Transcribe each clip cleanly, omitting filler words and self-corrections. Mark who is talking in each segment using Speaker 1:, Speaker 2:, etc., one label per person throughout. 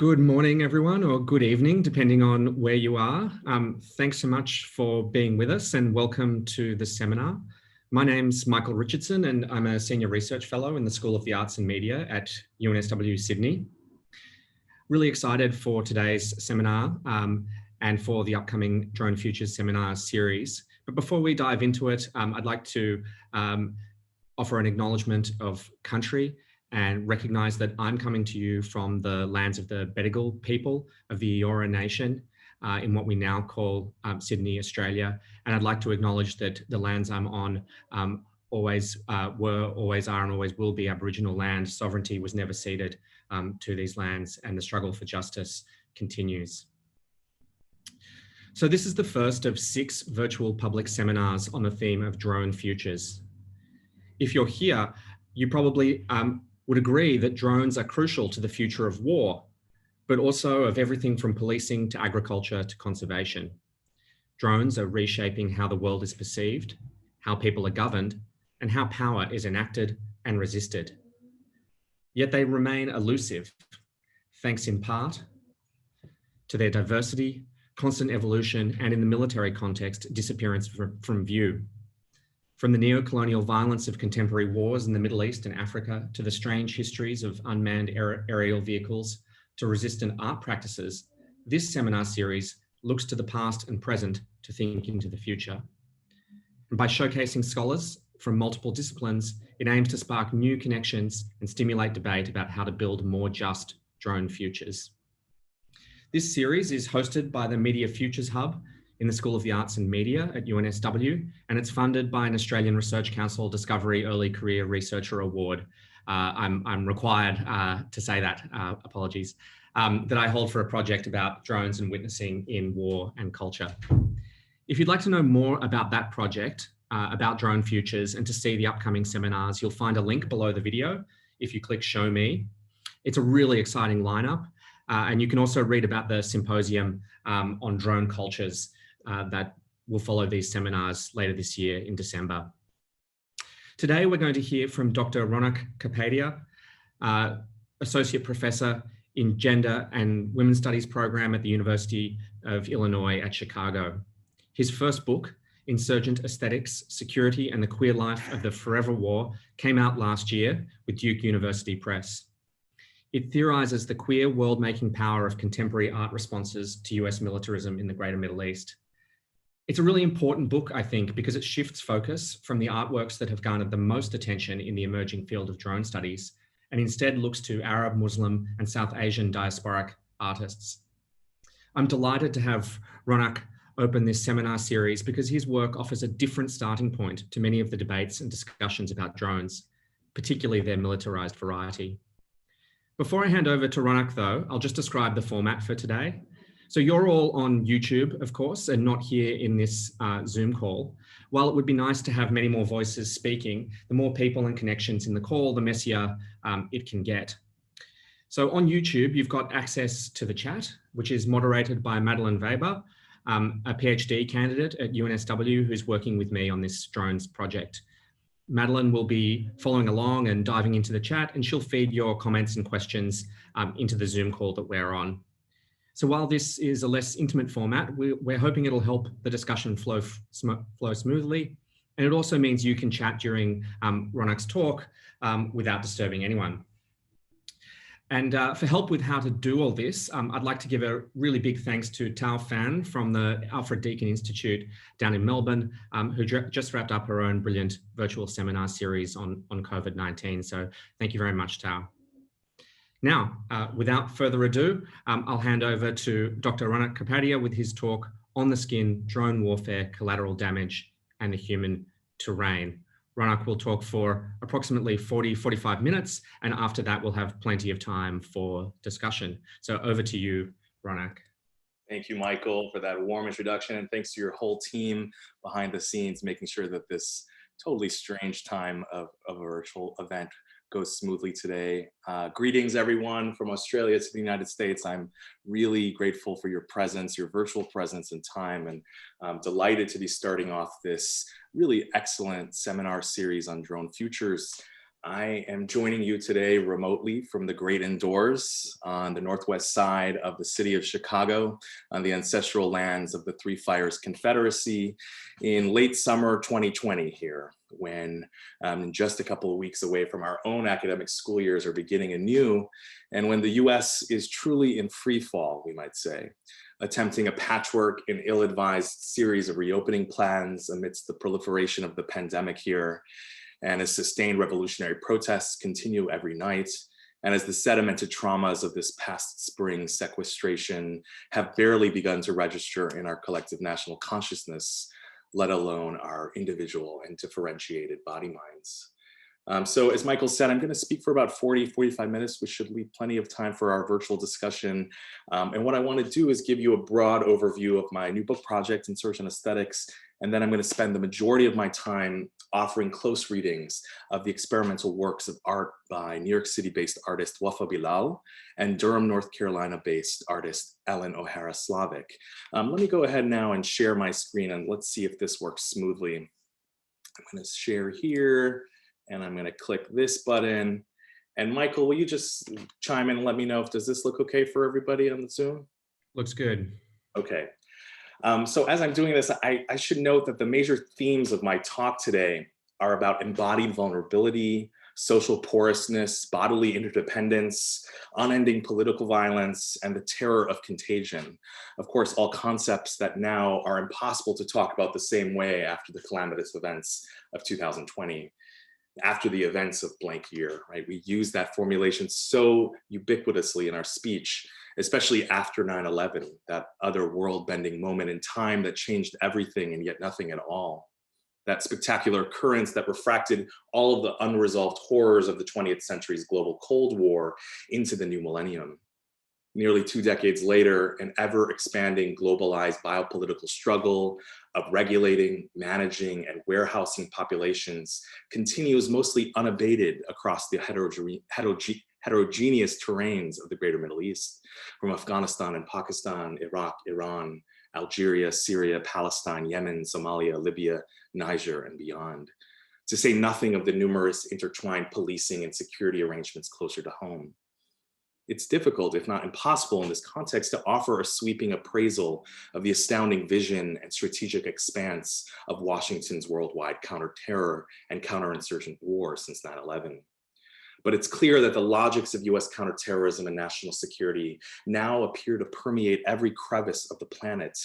Speaker 1: Good morning, everyone, or good evening, depending on where you are. Thanks so much for being with us and welcome to the seminar. My name's Michael Richardson and I'm a Senior Research Fellow in the School of the Arts and Media at UNSW Sydney. Really excited for today's seminar and for the upcoming Drone Futures seminar series. But before we dive into it, I'd like to offer an acknowledgement of country and recognise that I'm coming to you from the lands of the Bedegal people of the Eora Nation in what we now call Sydney, Australia. And I'd like to acknowledge that the lands I'm on always were, always are and always will be Aboriginal land. Sovereignty was never ceded to these lands and the struggle for justice continues. So this is the first of 6 virtual public seminars on the theme of drone futures. If you're here, you probably would agree that drones are crucial to the future of war, but also of everything from policing to agriculture to conservation. Drones are reshaping how the world is perceived, how people are governed, and how power is enacted and resisted. Yet they remain elusive, thanks in part to their diversity, constant evolution, and in the military context, disappearance from view. From the neo-colonial violence of contemporary wars in the Middle East and Africa, to the strange histories of unmanned aerial vehicles, to resistant art practices, this seminar series looks to the past and present to think into the future. And by showcasing scholars from multiple disciplines, it aims to spark new connections and stimulate debate about how to build more just drone futures. This series is hosted by the Media Futures Hub in the School of the Arts and Media at UNSW, and it's funded by an Australian Research Council Discovery Early Career Researcher Award. I'm required to say that, apologies, that I hold for a project about drones and witnessing in war and culture. If you'd like to know more about that project, about drone futures, and to see the upcoming seminars, you'll find a link below the video if you click Show Me. It's a really exciting lineup, and you can also read about the symposium on drone cultures that will follow these seminars later this year in December. Today, we're going to hear from Dr. Ronak Kapadia, Associate Professor in Gender and Women's Studies program at the University of Illinois at Chicago. His first book, Insurgent Aesthetics, Security and the Queer Life of the Forever War, came out last year with Duke University Press. It theorizes the queer world-making power of contemporary art responses to US militarism in the Greater Middle East. It's a really important book, I think, because it shifts focus from the artworks that have garnered the most attention in the emerging field of drone studies, and instead looks to Arab, Muslim, and South Asian diasporic artists. I'm delighted to have Ronak open this seminar series because his work offers a different starting point to many of the debates and discussions about drones, particularly their militarized variety. Before I hand over to Ronak, though, I'll just describe the format for today. So you're all on YouTube, of course, and not here in this Zoom call. While it would be nice to have many more voices speaking, the more people and connections in the call, the messier it can get. So on YouTube, you've got access to the chat, which is moderated by Madeline Weber, a PhD candidate at UNSW who's working with me on this drones project. Madeline will be following along and diving into the chat, and she'll feed your comments and questions into the Zoom call that we're on. So while this is a less intimate format, we're hoping it'll help the discussion flow smoothly. And it also means you can chat during Ronak's talk without disturbing anyone. And for help with how to do all this, I'd like to give a really big thanks to Tao Fan from the Alfred Deakin Institute down in Melbourne, who just wrapped up her own brilliant virtual seminar series on COVID-19. So thank you very much, Tao. Now, without further ado, I'll hand over to Dr. Ronak Kapadia with his talk on the skin, drone warfare, collateral damage, and the human terrain. Ronak will talk for approximately 45 minutes, and after that, we'll have plenty of time for discussion. So over to you, Ronak.
Speaker 2: Thank you, Michael, for that warm introduction, and thanks to your whole team behind the scenes, making sure that this totally strange time of a virtual event goes smoothly today. Greetings, everyone, from Australia to the United States. I'm really grateful for your presence, your virtual presence and time, and I'm delighted to be starting off this really excellent seminar series on drone futures. I am joining you today remotely from the great indoors on the northwest side of the city of Chicago, on the ancestral lands of the Three Fires Confederacy in late summer 2020 here, when just a couple of weeks away from our own academic school years are beginning anew, and when the US is truly in free fall, we might say, attempting a patchwork and ill-advised series of reopening plans amidst the proliferation of the pandemic here, and as sustained revolutionary protests continue every night, and as the sedimented traumas of this past spring sequestration have barely begun to register in our collective national consciousness, let alone our individual and differentiated body minds. So as Michael said, I'm going to speak for about 45 minutes, which should leave plenty of time for our virtual discussion. And what I want to do is give you a broad overview of my new book project, Insurgent Aesthetics, and then I'm going to spend the majority of my time offering close readings of the experimental works of art by New York City-based artist Wafaa Bilal and Durham, North Carolina-based artist Ellen O'Hara Slavic. Let me go ahead now and share my screen, and let's see if this works smoothly. I'm going to share here. And I'm going to click this button. And Michael, will you just chime in and let me know if does this look okay for everybody on the Zoom?
Speaker 1: Looks good.
Speaker 2: Okay. So as I'm doing this, I should note that the major themes of my talk today are about embodied vulnerability, social porousness, bodily interdependence, unending political violence, and the terror of contagion. Of course, all concepts that now are impossible to talk about the same way after the calamitous events of 2020. After the events of blank year, right? We use that formulation so ubiquitously in our speech, especially after 9/11, that other world-bending moment in time that changed everything and yet nothing at all. That spectacular occurrence that refracted all of the unresolved horrors of the 20th century's global Cold War into the new millennium. Nearly 2 decades later, an ever-expanding globalized biopolitical struggle of regulating, managing, and warehousing populations continues mostly unabated across the heterogeneous terrains of the greater Middle East, from Afghanistan and Pakistan, Iraq, Iran, Algeria, Syria, Palestine, Yemen, Somalia, Libya, Niger, and beyond, to say nothing of the numerous intertwined policing and security arrangements closer to home. It's difficult, if not impossible in this context, to offer a sweeping appraisal of the astounding vision and strategic expanse of Washington's worldwide counterterror and counterinsurgent war since 9/11. But it's clear that the logics of US counterterrorism and national security now appear to permeate every crevice of the planet,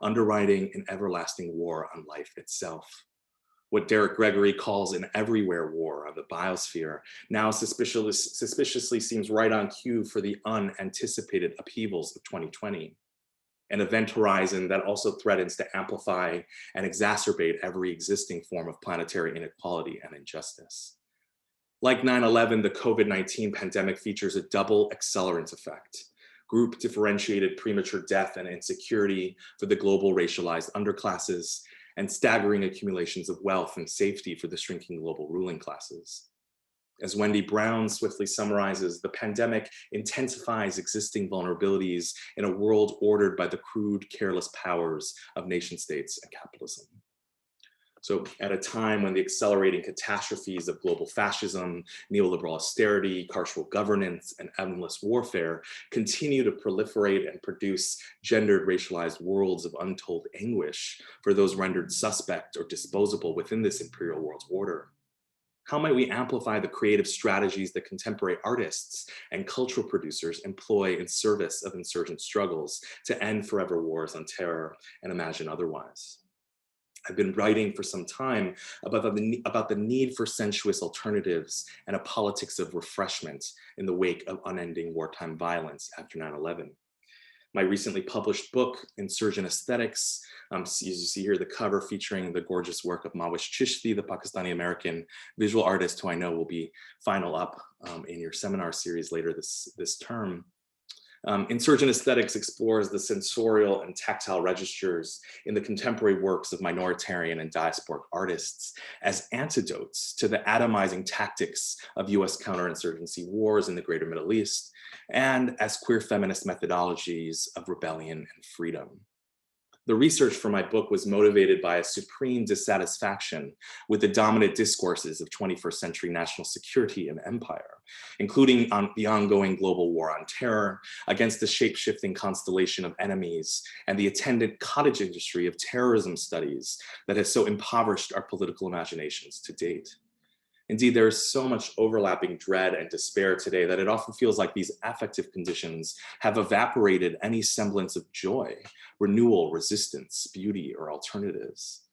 Speaker 2: underwriting an everlasting war on life itself. What Derek Gregory calls an everywhere war on the biosphere now suspiciously seems right on cue for the unanticipated upheavals of 2020, an event horizon that also threatens to amplify and exacerbate every existing form of planetary inequality and injustice. Like 9/11, the COVID-19 pandemic features a double accelerant effect: group differentiated premature death and insecurity for the global racialized underclasses, and staggering accumulations of wealth and safety for the shrinking global ruling classes. As Wendy Brown swiftly summarizes, the pandemic intensifies existing vulnerabilities in a world ordered by the crude, careless powers of nation states and capitalism. So at a time when the accelerating catastrophes of global fascism, neoliberal austerity, carceral governance, and endless warfare continue to proliferate and produce gendered, racialized worlds of untold anguish for those rendered suspect or disposable within this imperial world order, how might we amplify the creative strategies that contemporary artists and cultural producers employ in service of insurgent struggles to end forever wars on terror and imagine otherwise? I've been writing for some time about the need for sensuous alternatives and a politics of refreshment in the wake of unending wartime violence after 9/11. My recently published book, Insurgent Aesthetics, as you see here, the cover featuring the gorgeous work of Mawish Chishti, the Pakistani-American visual artist who I know will be final up in your seminar series later this term. Insurgent Aesthetics explores the sensorial and tactile registers in the contemporary works of minoritarian and diasporic artists as antidotes to the atomizing tactics of US counterinsurgency wars in the greater Middle East, and as queer feminist methodologies of rebellion and freedom. The research for my book was motivated by a supreme dissatisfaction with the dominant discourses of 21st century national security and empire, including on the ongoing global war on terror against the shape-shifting constellation of enemies and the attendant cottage industry of terrorism studies that has so impoverished our political imaginations to date. Indeed, there is so much overlapping dread and despair today that it often feels like these affective conditions have evaporated any semblance of joy, renewal, resistance, beauty, or alternatives.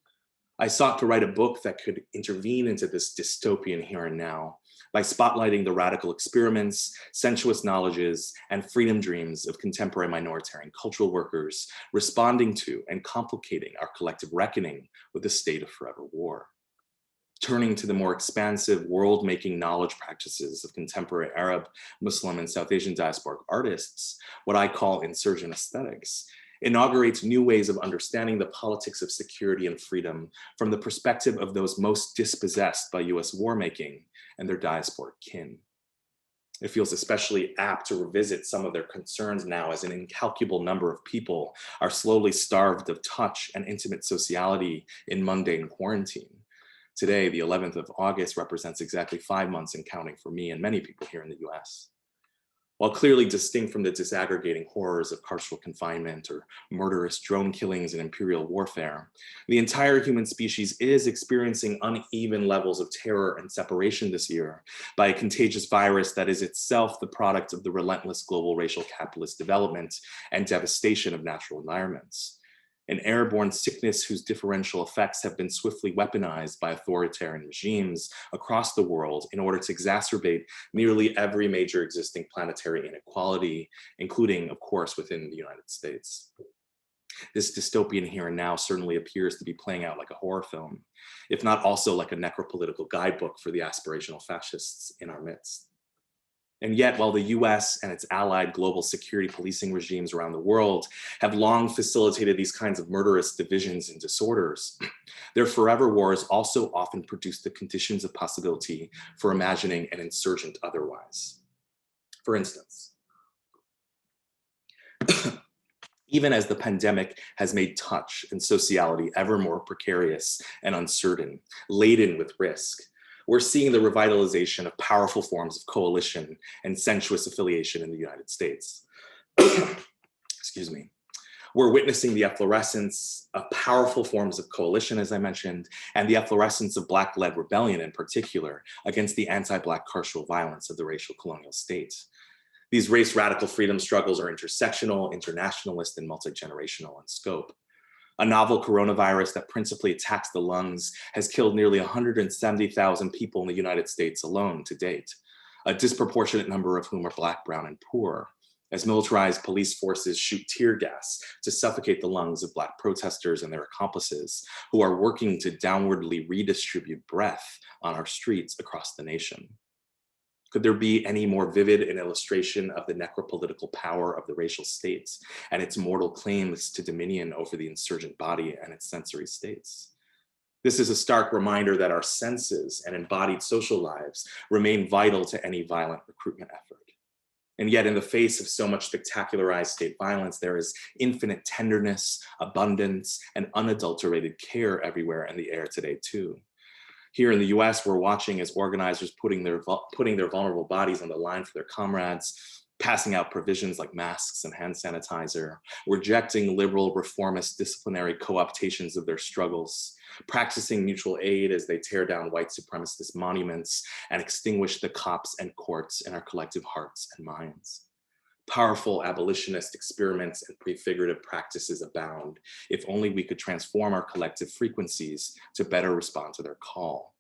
Speaker 2: I sought to write a book that could intervene into this dystopian here and now by spotlighting the radical experiments, sensuous knowledges, and freedom dreams of contemporary minoritarian cultural workers responding to and complicating our collective reckoning with the state of forever war. Turning to the more expansive world-making knowledge practices of contemporary Arab, Muslim, and South Asian diasporic artists, what I call insurgent aesthetics, inaugurates new ways of understanding the politics of security and freedom from the perspective of those most dispossessed by US war-making and their diasporic kin. It feels especially apt to revisit some of their concerns now as an incalculable number of people are slowly starved of touch and intimate sociality in mundane quarantine. Today, the 11th of August represents exactly 5 months and counting for me and many people here in the US. While clearly distinct from the disaggregating horrors of carceral confinement or murderous drone killings and imperial warfare, the entire human species is experiencing uneven levels of terror and separation this year by a contagious virus that is itself the product of the relentless global racial capitalist development and devastation of natural environments. An airborne sickness whose differential effects have been swiftly weaponized by authoritarian regimes across the world in order to exacerbate nearly every major existing planetary inequality, including, of course, within the United States. This dystopian here and now certainly appears to be playing out like a horror film, if not also like a necropolitical guidebook for the aspirational fascists in our midst. And yet, while the US and its allied global security policing regimes around the world have long facilitated these kinds of murderous divisions and disorders, their forever wars also often produce the conditions of possibility for imagining an insurgent otherwise. For instance, even as the pandemic has made touch and sociality ever more precarious and uncertain, laden with risk, we're seeing the revitalization of powerful forms of coalition and sensuous affiliation in the United States. Excuse me. We're witnessing the efflorescence of powerful forms of coalition, as I mentioned, and the efflorescence of Black-led rebellion in particular against the anti-Black carceral violence of the racial colonial state. These race radical freedom struggles are intersectional, internationalist, and multi-generational in scope. A novel coronavirus that principally attacks the lungs has killed nearly 170,000 people in the United States alone to date, a disproportionate number of whom are Black, brown, and poor, as militarized police forces shoot tear gas to suffocate the lungs of Black protesters and their accomplices, who are working to downwardly redistribute breath on our streets across the nation. Could there be any more vivid an illustration of the necropolitical power of the racial states and its mortal claims to dominion over the insurgent body and its sensory states? This is a stark reminder that our senses and embodied social lives remain vital to any violent recruitment effort. And yet, in the face of so much spectacularized state violence, there is infinite tenderness, abundance, and unadulterated care everywhere in the air today, too. Here in the US, we're watching as organizers putting their vulnerable bodies on the line for their comrades, passing out provisions like masks and hand sanitizer, rejecting liberal reformist disciplinary co-optations of their struggles, practicing mutual aid as they tear down white supremacist monuments and extinguish the cops and courts in our collective hearts and minds. Powerful abolitionist experiments and prefigurative practices abound, if only we could transform our collective frequencies to better respond to their call.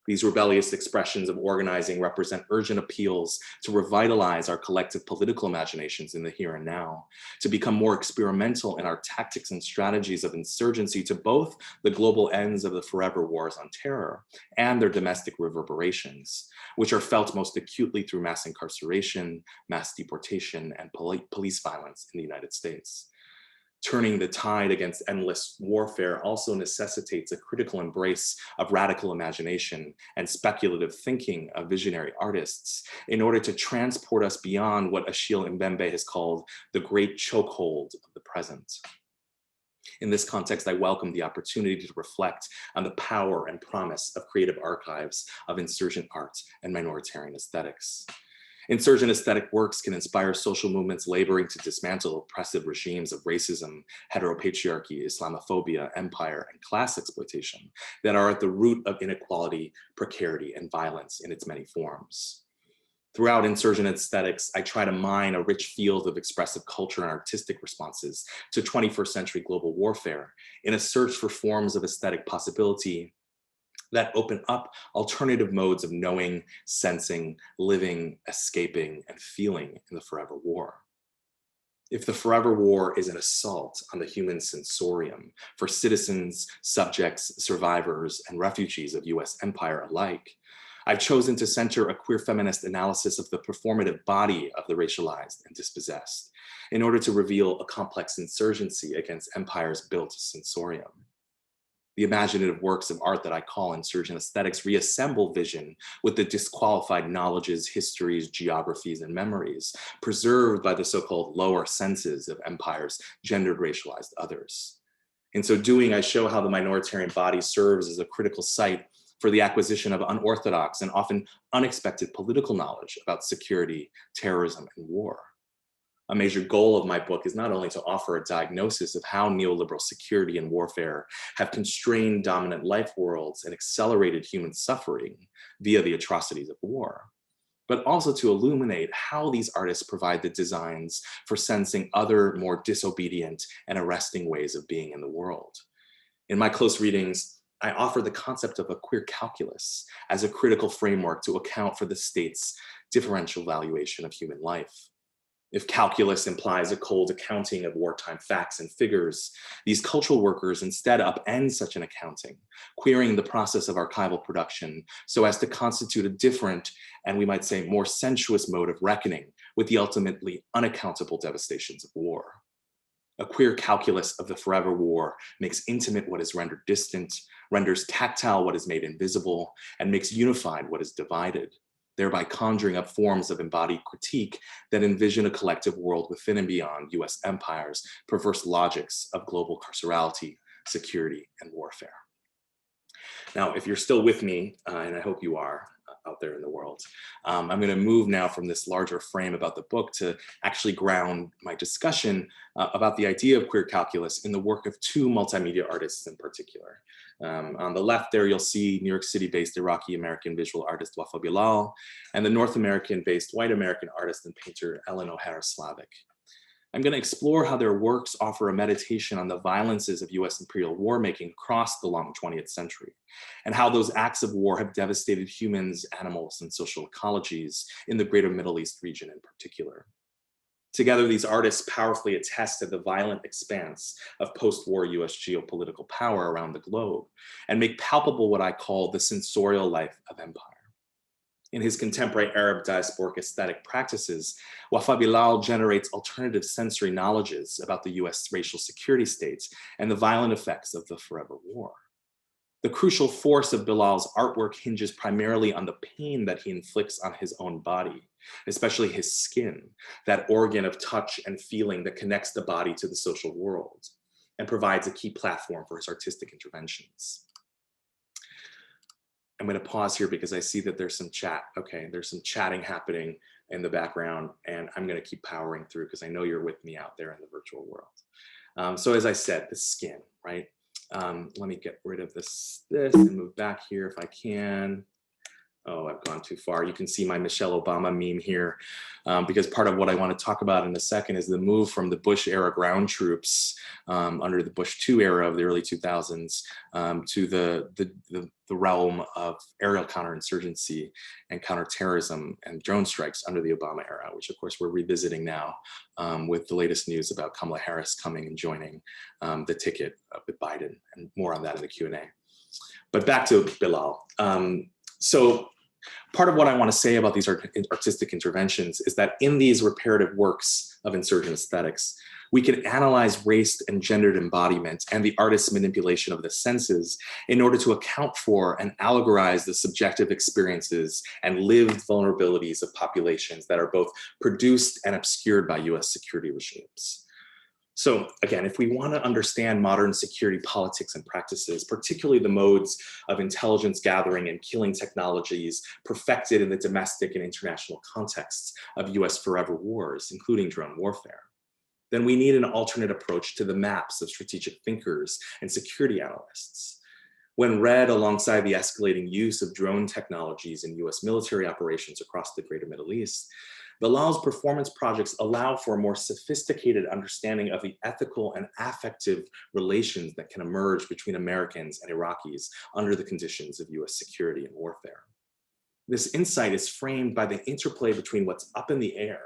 Speaker 2: These rebellious expressions of organizing represent urgent appeals to revitalize our collective political imaginations in the here and now, to become more experimental in our tactics and strategies of insurgency to both the global ends of the forever wars on terror and their domestic reverberations, which are felt most acutely through mass incarceration, mass deportation, and police violence in the United States. Turning the tide against endless warfare also necessitates a critical embrace of radical imagination and speculative thinking of visionary artists in order to transport us beyond what Achille Mbembe has called the great chokehold of the present. In this context, I welcome the opportunity to reflect on the power and promise of creative archives of insurgent art and minoritarian aesthetics. Insurgent aesthetic works can inspire social movements laboring to dismantle oppressive regimes of racism, heteropatriarchy, Islamophobia, empire, and class exploitation that are at the root of inequality, precarity, and violence in its many forms. Throughout insurgent aesthetics, I try to mine a rich field of expressive culture and artistic responses to 21st century global warfare in a search for forms of aesthetic possibility that open up alternative modes of knowing, sensing, living, escaping, and feeling in the forever war. If the forever war is an assault on the human sensorium for citizens, subjects, survivors, and refugees of US empire alike, I've chosen to center a queer feminist analysis of the performative body of the racialized and dispossessed in order to reveal a complex insurgency against empire's built sensorium. The imaginative works of art that I call insurgent aesthetics reassemble vision with the disqualified knowledges, histories, geographies, and memories preserved by the so-called lower senses of empire's gendered racialized others. In so doing, I show how the minoritarian body serves as a critical site for the acquisition of unorthodox and often unexpected political knowledge about security, terrorism, and war. A major goal of my book is not only to offer a diagnosis of how neoliberal security and warfare have constrained dominant life worlds and accelerated human suffering via the atrocities of war, but also to illuminate how these artists provide the designs for sensing other, more disobedient and arresting ways of being in the world. In my close readings, I offer the concept of a queer calculus as a critical framework to account for the state's differential valuation of human life. If calculus implies a cold accounting of wartime facts and figures, these cultural workers instead upend such an accounting, queering the process of archival production so as to constitute a different, and we might say more sensuous mode of reckoning with the ultimately unaccountable devastations of war. A queer calculus of the forever war makes intimate what is rendered distant, renders tactile what is made invisible, and makes unified what is divided, thereby conjuring up forms of embodied critique that envision a collective world within and beyond US empire's perverse logics of global carcerality, security, and warfare. Now, if you're still with me, and I hope you are out there in the world, I'm gonna move now from this larger frame about the book to actually ground my discussion about the idea of queer calculus in the work of two multimedia artists in particular. On the left there, you'll see New York City-based Iraqi-American visual artist Wafaa Bilal, and the North American-based white American artist and painter Ellen O'Hara Slavic. I'm going to explore how their works offer a meditation on the violences of US imperial war making across the long 20th century, and how those acts of war have devastated humans, animals, and social ecologies in the greater Middle East region in particular. Together, these artists powerfully attest to the violent expanse of post-war US geopolitical power around the globe and make palpable what I call the sensorial life of empire. In his contemporary Arab diasporic aesthetic practices, Wafaa Bilal generates alternative sensory knowledges about the US racial security states and the violent effects of the forever war. The crucial force of Bilal's artwork hinges primarily on the pain that he inflicts on his own body, especially his skin, that organ of touch and feeling that connects the body to the social world and provides a key platform for his artistic interventions. I'm going to pause here because I see that there's some chat. Okay, there's some chatting happening in the background, and I'm going to keep powering through because I know you're with me out there in the virtual world. So as I said, the skin, right? Let me get rid of this and move back here if I can. Oh, I've gone too far. You can see my Michelle Obama meme here, because part of what I want to talk about in a second is the move from the Bush era ground troops under the Bush II era of the early 2000s to the realm of aerial counterinsurgency and counterterrorism and drone strikes under the Obama era, which of course we're revisiting now with the latest news about Kamala Harris coming and joining the ticket with Biden, and more on that in the Q&A. But back to Bilal. So part of what I want to say about these artistic interventions is that in these reparative works of insurgent aesthetics, we can analyze race and gendered embodiment and the artist's manipulation of the senses in order to account for and allegorize the subjective experiences and lived vulnerabilities of populations that are both produced and obscured by US security regimes. So again, if we want to understand modern security politics and practices, particularly the modes of intelligence gathering and killing technologies perfected in the domestic and international contexts of US forever wars, including drone warfare, then we need an alternate approach to the maps of strategic thinkers and security analysts. When read alongside the escalating use of drone technologies in US military operations across the greater Middle East, Bilal's performance projects allow for a more sophisticated understanding of the ethical and affective relations that can emerge between Americans and Iraqis under the conditions of US security and warfare. This insight is framed by the interplay between what's up in the air,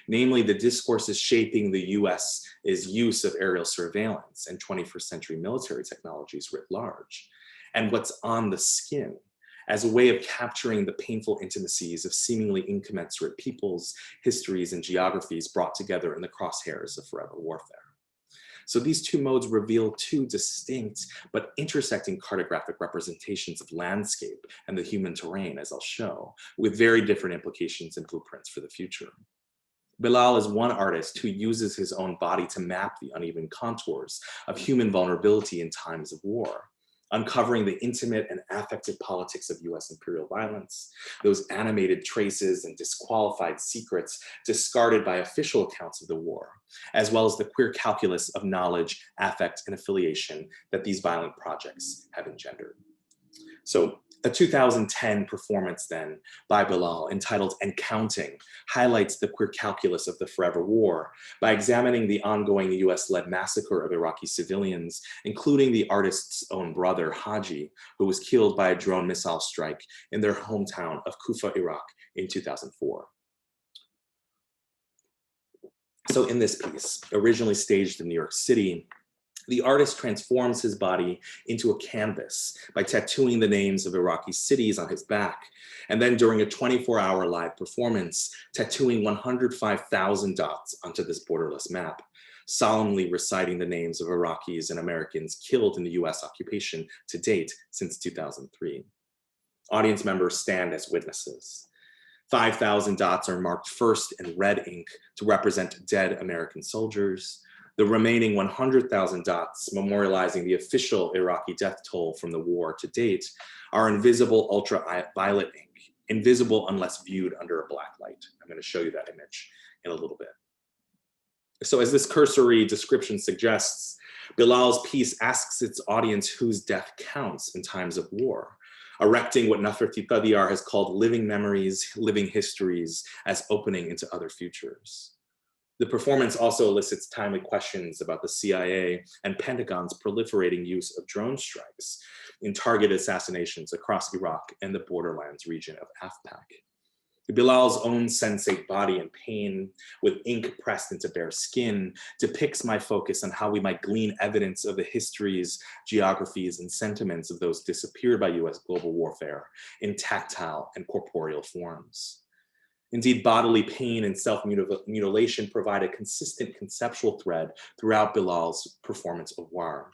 Speaker 2: namely the discourses shaping the US's use of aerial surveillance and 21st century military technologies writ large, and what's on the skin, as a way of capturing the painful intimacies of seemingly incommensurate peoples, histories, and geographies brought together in the crosshairs of forever warfare. So these two modes reveal two distinct but intersecting cartographic representations of landscape and the human terrain, as I'll show, with very different implications and blueprints for the future. Bilal is one artist who uses his own body to map the uneven contours of human vulnerability in times of war, uncovering the intimate and affective politics of US imperial violence, those animated traces and disqualified secrets discarded by official accounts of the war, as well as the queer calculus of knowledge, affect, and affiliation that these violent projects have engendered. So a 2010 performance then by Bilal entitled "And Counting" highlights the queer calculus of the forever war by examining the ongoing US-led massacre of Iraqi civilians, including the artist's own brother, Haji, who was killed by a drone missile strike in their hometown of Kufa, Iraq in 2004. So in this piece, originally staged in New York City, the artist transforms his body into a canvas by tattooing the names of Iraqi cities on his back, and then during a 24-hour live performance, tattooing 105,000 dots onto this borderless map, solemnly reciting the names of Iraqis and Americans killed in the US occupation to date since 2003. Audience members stand as witnesses. 5,000 dots are marked first in red ink to represent dead American soldiers. The remaining 100,000 dots, memorializing the official Iraqi death toll from the war to date, are invisible ultraviolet ink, invisible unless viewed under a black light. I'm going to show you that image in a little bit. So as this cursory description suggests, Bilal's piece asks its audience whose death counts in times of war, erecting what Nefertiti Tadiyar has called living memories, living histories, as opening into other futures. The performance also elicits timely questions about the CIA and Pentagon's proliferating use of drone strikes in targeted assassinations across Iraq and the borderlands region of Afpak. Bilal's own sensate body in pain, with ink pressed into bare skin, depicts my focus on how we might glean evidence of the histories, geographies, and sentiments of those disappeared by US global warfare in tactile and corporeal forms. Indeed, bodily pain and self-mutilation provide a consistent conceptual thread throughout Bilal's performance of war.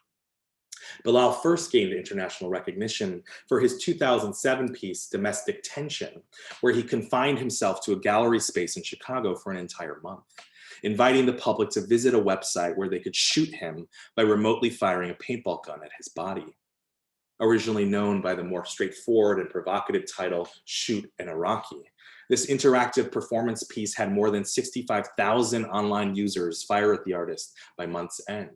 Speaker 2: Bilal first gained international recognition for his 2007 piece, Domestic Tension, where he confined himself to a gallery space in Chicago for an entire month, inviting the public to visit a website where they could shoot him by remotely firing a paintball gun at his body. Originally known by the more straightforward and provocative title, Shoot an Iraqi, this interactive performance piece had more than 65,000 online users fire at the artist by month's end,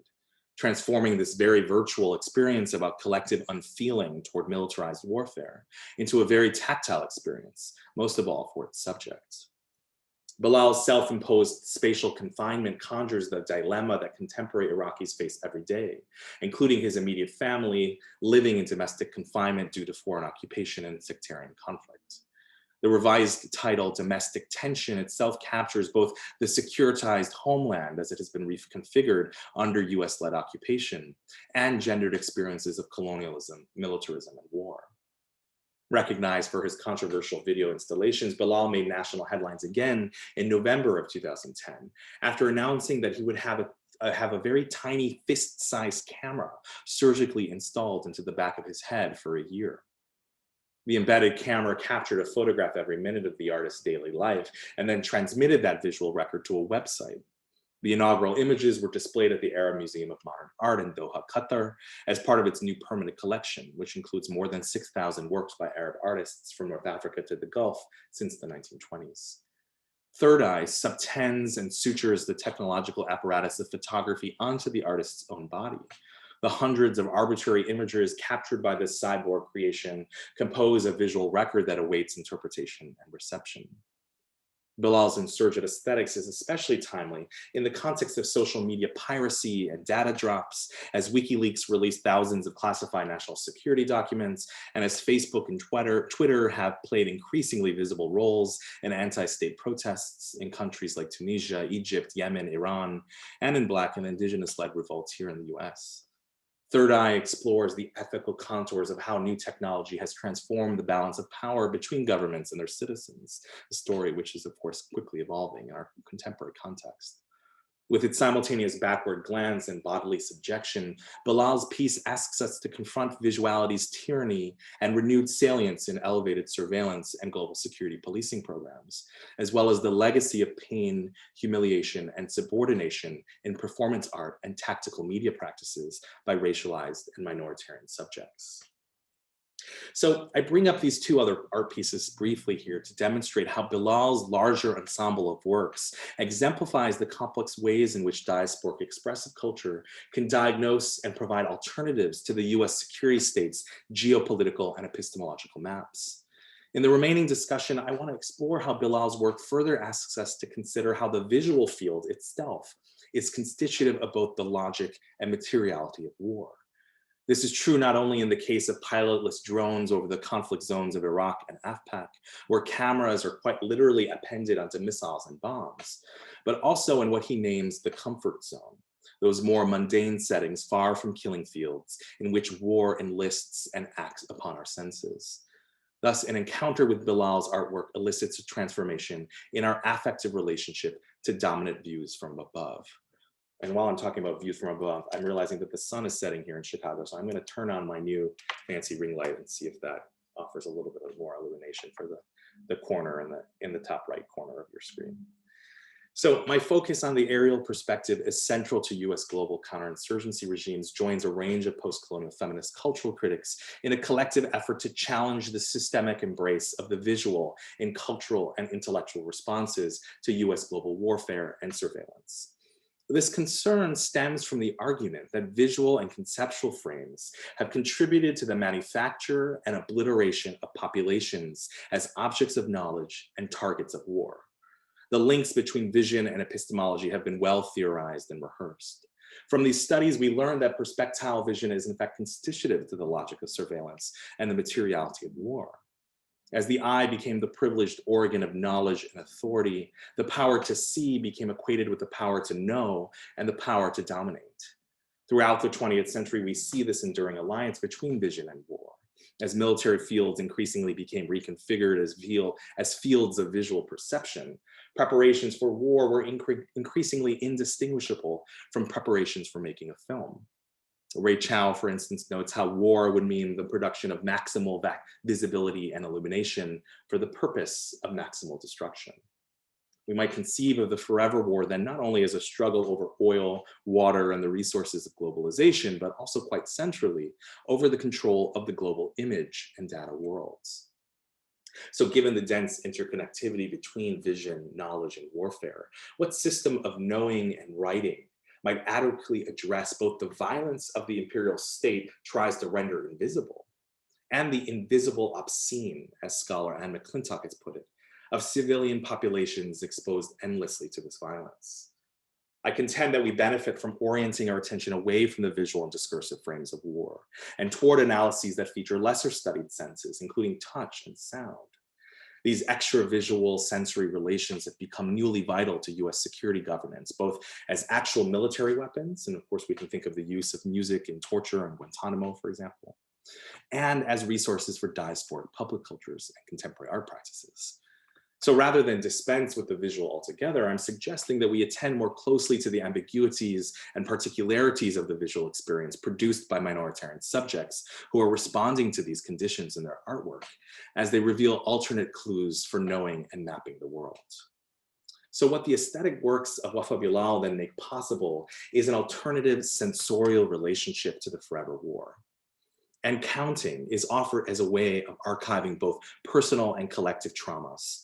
Speaker 2: transforming this very virtual experience about collective unfeeling toward militarized warfare into a very tactile experience, most of all for its subject. Bilal's self-imposed spatial confinement conjures the dilemma that contemporary Iraqis face every day, including his immediate family living in domestic confinement due to foreign occupation and sectarian conflict. The revised title, Domestic Tension, itself captures both the securitized homeland as it has been reconfigured under US-led occupation and gendered experiences of colonialism, militarism, and war. Recognized for his controversial video installations, Bilal made national headlines again in November of 2010 after announcing that he would have a very tiny fist-sized camera surgically installed into the back of his head for a year. The embedded camera captured a photograph every minute of the artist's daily life and then transmitted that visual record to a website. The inaugural images were displayed at the Arab Museum of Modern Art in Doha, Qatar, as part of its new permanent collection, which includes more than 6,000 works by Arab artists from North Africa to the Gulf since the 1920s. Third Eye subtends and sutures the technological apparatus of photography onto the artist's own body. The hundreds of arbitrary images captured by this cyborg creation compose a visual record that awaits interpretation and reception. Bilal's insurgent aesthetics is especially timely in the context of social media piracy and data drops, as WikiLeaks released thousands of classified national security documents, and as Facebook and Twitter have played increasingly visible roles in anti-state protests in countries like Tunisia, Egypt, Yemen, Iran, and in Black and Indigenous-led revolts here in the US. Third Eye explores the ethical contours of how new technology has transformed the balance of power between governments and their citizens, a story which is, of course, quickly evolving in our contemporary context. With its simultaneous backward glance and bodily subjection, Bilal's piece asks us to confront visuality's tyranny and renewed salience in elevated surveillance and global security policing programs, as well as the legacy of pain, humiliation, and subordination in performance art and tactical media practices by racialized and minoritarian subjects. So I bring up these two other art pieces briefly here to demonstrate how Bilal's larger ensemble of works exemplifies the complex ways in which diasporic expressive culture can diagnose and provide alternatives to the US security state's geopolitical and epistemological maps. In the remaining discussion, I want to explore how Bilal's work further asks us to consider how the visual field itself is constitutive of both the logic and materiality of war. This is true not only in the case of pilotless drones over the conflict zones of Iraq and AfPak, where cameras are quite literally appended onto missiles and bombs, but also in what he names the comfort zone, those more mundane settings far from killing fields in which war enlists and acts upon our senses. Thus, an encounter with Bilal's artwork elicits a transformation in our affective relationship to dominant views from above. And while I'm talking about views from above, I'm realizing that the sun is setting here in Chicago. So I'm going to turn on my new fancy ring light and see if that offers a little bit of more illumination for the corner in the top right corner of your screen. So my focus on the aerial perspective is central to US global counterinsurgency regimes, joins a range of post-colonial feminist cultural critics in a collective effort to challenge the systemic embrace of the visual in cultural and intellectual responses to US global warfare and surveillance. This concern stems from the argument that visual and conceptual frames have contributed to the manufacture and obliteration of populations as objects of knowledge and targets of war. The links between vision and epistemology have been well theorized and rehearsed. From these studies, we learned that perspectile vision is in fact constitutive to the logic of surveillance and the materiality of war. As the eye became the privileged organ of knowledge and authority, the power to see became equated with the power to know and the power to dominate. Throughout the 20th century, we see this enduring alliance between vision and war. As military fields increasingly became reconfigured as fields of visual perception, preparations for war were increasingly indistinguishable from preparations for making a film. Ray Chow, for instance, notes how war would mean the production of maximal visibility and illumination for the purpose of maximal destruction. We might conceive of the forever war then not only as a struggle over oil, water, and the resources of globalization, but also quite centrally over the control of the global image and data worlds. So given the dense interconnectivity between vision, knowledge, and warfare, what system of knowing and writing might adequately address both the violence of the imperial state tries to render invisible and the invisible obscene, as scholar Anne McClintock has put it, of civilian populations exposed endlessly to this violence. I contend that we benefit from orienting our attention away from the visual and discursive frames of war and toward analyses that feature lesser studied senses, including touch and sound. These extra-visual sensory relations have become newly vital to US security governance, both as actual military weapons, and of course we can think of the use of music in torture in Guantanamo, for example, and as resources for diasporic public cultures and contemporary art practices. So rather than dispense with the visual altogether, I'm suggesting that we attend more closely to the ambiguities and particularities of the visual experience produced by minoritarian subjects who are responding to these conditions in their artwork as they reveal alternate clues for knowing and mapping the world. So what the aesthetic works of Wafaa Bilal then make possible is an alternative sensorial relationship to the forever war. And counting is offered as a way of archiving both personal and collective traumas.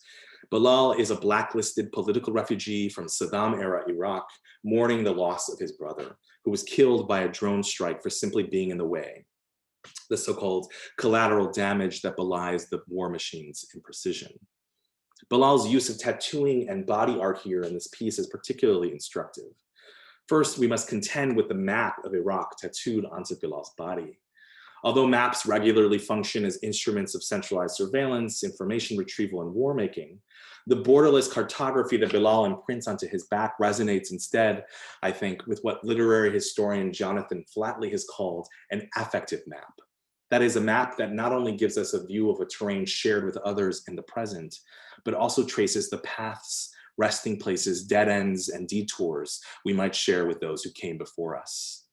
Speaker 2: Bilal is a blacklisted political refugee from Saddam-era Iraq, mourning the loss of his brother, who was killed by a drone strike for simply being in the way, the so-called collateral damage that belies the war machine's imprecision. Bilal's use of tattooing and body art here in this piece is particularly instructive. First, we must contend with the map of Iraq tattooed onto Bilal's body. Although maps regularly function as instruments of centralized surveillance, information retrieval, and war making, the borderless cartography that Bilal imprints onto his back resonates instead, I think, with what literary historian Jonathan Flatley has called an affective map. That is a map that not only gives us a view of a terrain shared with others in the present, but also traces the paths, resting places, dead ends, and detours we might share with those who came before us.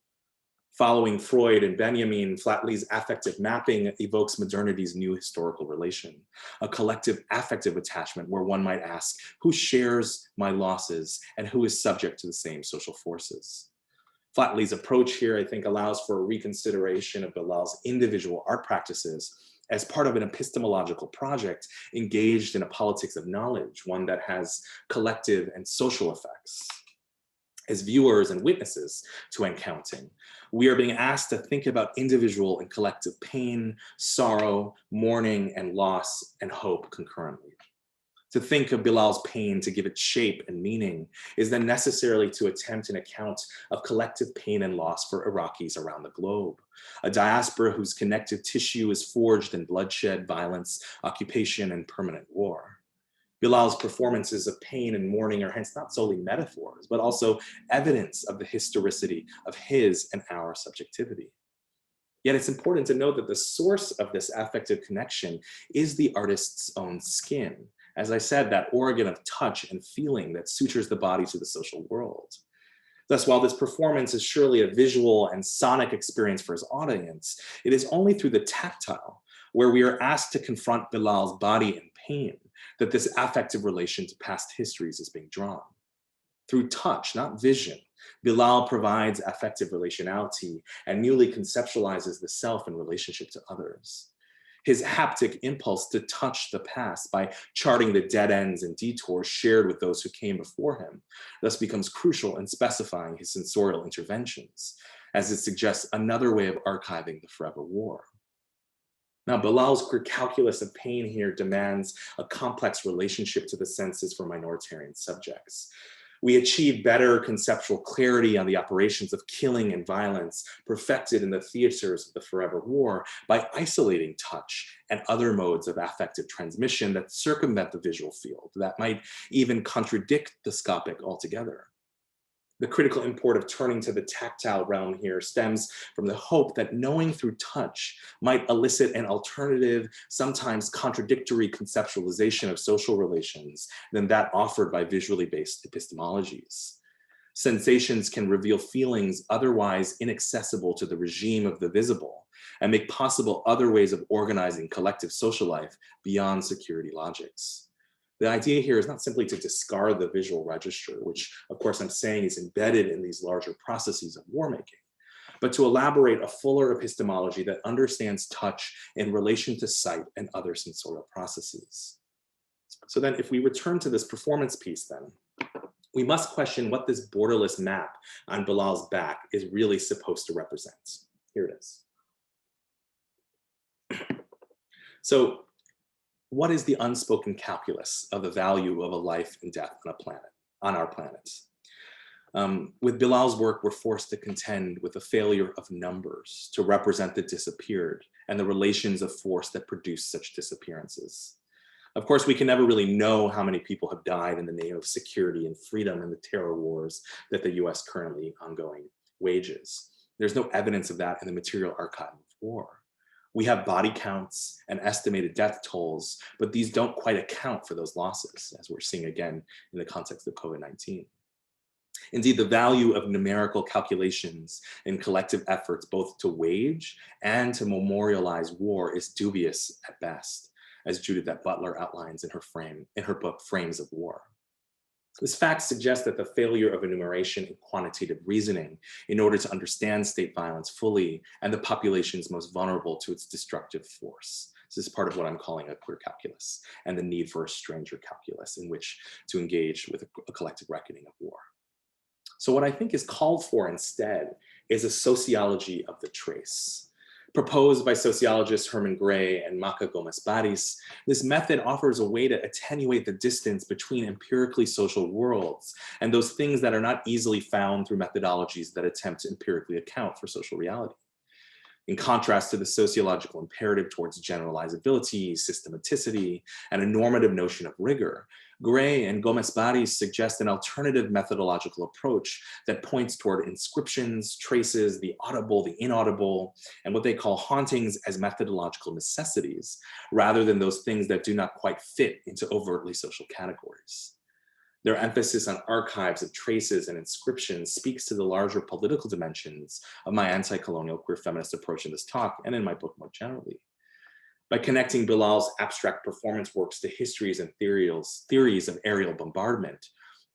Speaker 2: Following Freud and Benjamin, Flatley's affective mapping evokes modernity's new historical relation, a collective affective attachment where one might ask, who shares my losses and who is subject to the same social forces? Flatley's approach here, I think, allows for a reconsideration of Bilal's individual art practices as part of an epistemological project engaged in a politics of knowledge, one that has collective and social effects. As viewers and witnesses to uncounting, we are being asked to think about individual and collective pain, sorrow, mourning, and loss, and hope concurrently. To think of Bilal's pain, to give it shape and meaning, is then necessarily to attempt an account of collective pain and loss for Iraqis around the globe, a diaspora whose connective tissue is forged in bloodshed, violence, occupation, and permanent war. Bilal's performances of pain and mourning are hence not solely metaphors, but also evidence of the historicity of his and our subjectivity. Yet it's important to note that the source of this affective connection is the artist's own skin. As I said, that organ of touch and feeling that sutures the body to the social world. Thus, while this performance is surely a visual and sonic experience for his audience, it is only through the tactile, where we are asked to confront Bilal's body and pain, that this affective relation to past histories is being drawn. Through touch, not vision, Bilal provides affective relationality and newly conceptualizes the self in relationship to others. His haptic impulse to touch the past by charting the dead ends and detours shared with those who came before him thus becomes crucial in specifying his sensorial interventions, as it suggests another way of archiving the forever war. Now, Bilal's calculus of pain here demands a complex relationship to the senses for minoritarian subjects. We achieve better conceptual clarity on the operations of killing and violence perfected in the theaters of the forever war by isolating touch and other modes of affective transmission that circumvent the visual field, that might even contradict the scopic altogether. The critical import of turning to the tactile realm here stems from the hope that knowing through touch might elicit an alternative, sometimes contradictory conceptualization of social relations than that offered by visually based epistemologies. Sensations can reveal feelings otherwise inaccessible to the regime of the visible and make possible other ways of organizing collective social life beyond security logics. The idea here is not simply to discard the visual register, which of course I'm saying is embedded in these larger processes of war making, but to elaborate a fuller epistemology that understands touch in relation to sight and other sensorial processes. So then if we return to this performance piece then, we must question what this borderless map on Bilal's back is really supposed to represent. Here it is. So, what is the unspoken calculus of the value of a life and death on a planet, on our planet? With Bilal's work, we're forced to contend with the failure of numbers to represent the disappeared and the relations of force that produce such disappearances. Of course, we can never really know how many people have died in the name of security and freedom in the terror wars that the US currently ongoing wages. There's no evidence of that in the material archive of war. We have body counts and estimated death tolls, but these don't quite account for those losses, as we're seeing again in the context of COVID-19. Indeed, the value of numerical calculations and collective efforts both to wage and to memorialize war is dubious at best, as Judith Butler outlines in her book, Frames of War. This fact suggests that the failure of enumeration and quantitative reasoning in order to understand state violence fully and the populations most vulnerable to its destructive force. This is part of what I'm calling a queer calculus and the need for a stranger calculus in which to engage with a collective reckoning of war. So what I think is called for instead is a sociology of the trace. Proposed by sociologists Herman Gray and Maca Gomez-Baris, this method offers a way to attenuate the distance between empirically social worlds and those things that are not easily found through methodologies that attempt to empirically account for social reality. In contrast to the sociological imperative towards generalizability, systematicity, and a normative notion of rigor, Gray and Gomez-Baris suggest an alternative methodological approach that points toward inscriptions, traces, the audible, the inaudible, and what they call hauntings as methodological necessities, rather than those things that do not quite fit into overtly social categories. Their emphasis on archives of traces and inscriptions speaks to the larger political dimensions of my anti-colonial queer feminist approach in this talk and in my book more generally. By connecting Bilal's abstract performance works to histories and theories of aerial bombardment,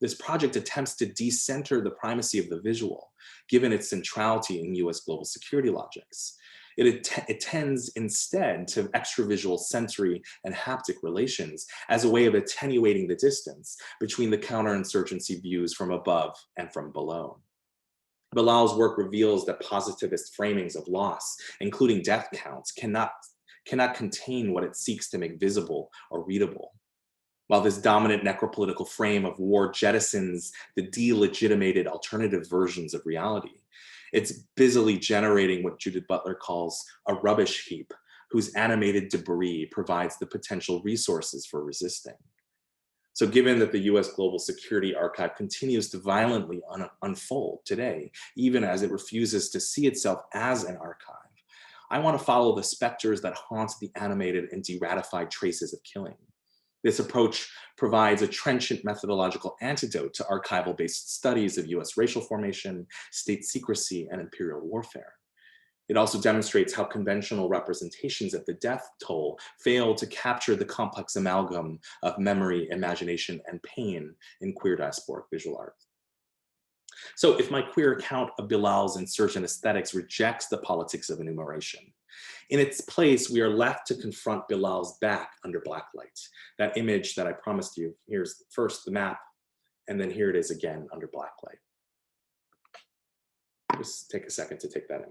Speaker 2: this project attempts to decenter the primacy of the visual, given its centrality in US global security logics. It tends instead to extravisual sensory and haptic relations as a way of attenuating the distance between the counterinsurgency views from above and from below. Bilal's work reveals that positivist framings of loss, including death counts, cannot contain what it seeks to make visible or readable. While this dominant necropolitical frame of war jettisons the delegitimated alternative versions of reality, it's busily generating what Judith Butler calls a rubbish heap, whose animated debris provides the potential resources for resisting. So given that the US Global Security Archive continues to violently unfold today, even as it refuses to see itself as an archive, I want to follow the specters that haunt the animated and de-ratified traces of killing. This approach provides a trenchant methodological antidote to archival-based studies of US racial formation, state secrecy, and imperial warfare. It also demonstrates how conventional representations of the death toll fail to capture the complex amalgam of memory, imagination, and pain in queer diasporic visual art. So if my queer account of Bilal's insurgent aesthetics rejects the politics of enumeration, in its place, we are left to confront Bilal's back under black light. That image that I promised you, here's first the map, and then here it is again under black light. Just take a second to take that in.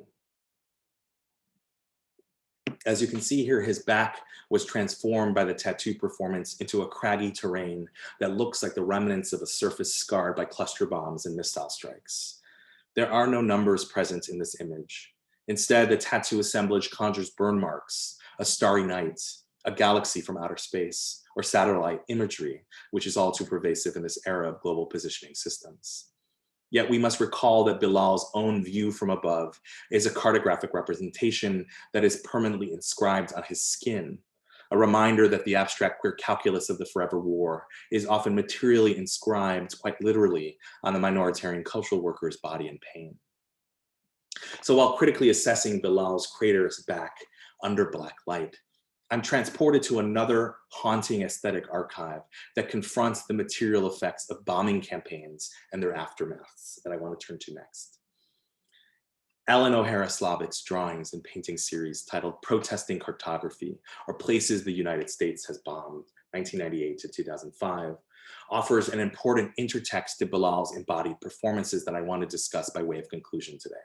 Speaker 2: As you can see here, his back was transformed by the tattoo performance into a craggy terrain that looks like the remnants of a surface scarred by cluster bombs and missile strikes. There are no numbers present in this image. Instead, the tattoo assemblage conjures burn marks, a starry night, a galaxy from outer space, or satellite imagery, which is all too pervasive in this era of global positioning systems. Yet we must recall that Bilal's own view from above is a cartographic representation that is permanently inscribed on his skin, a reminder that the abstract queer calculus of the forever war is often materially inscribed, quite literally, on the minoritarian cultural worker's body and pain. So while critically assessing Bilal's crater's back under black light, I'm transported to another haunting aesthetic archive that confronts the material effects of bombing campaigns and their aftermaths that I want to turn to next. Alan O'Hara Slavic's drawings and painting series titled Protesting Cartography, or Places the United States Has Bombed, 1998 to 2005, offers an important intertext to Bilal's embodied performances that I want to discuss by way of conclusion today.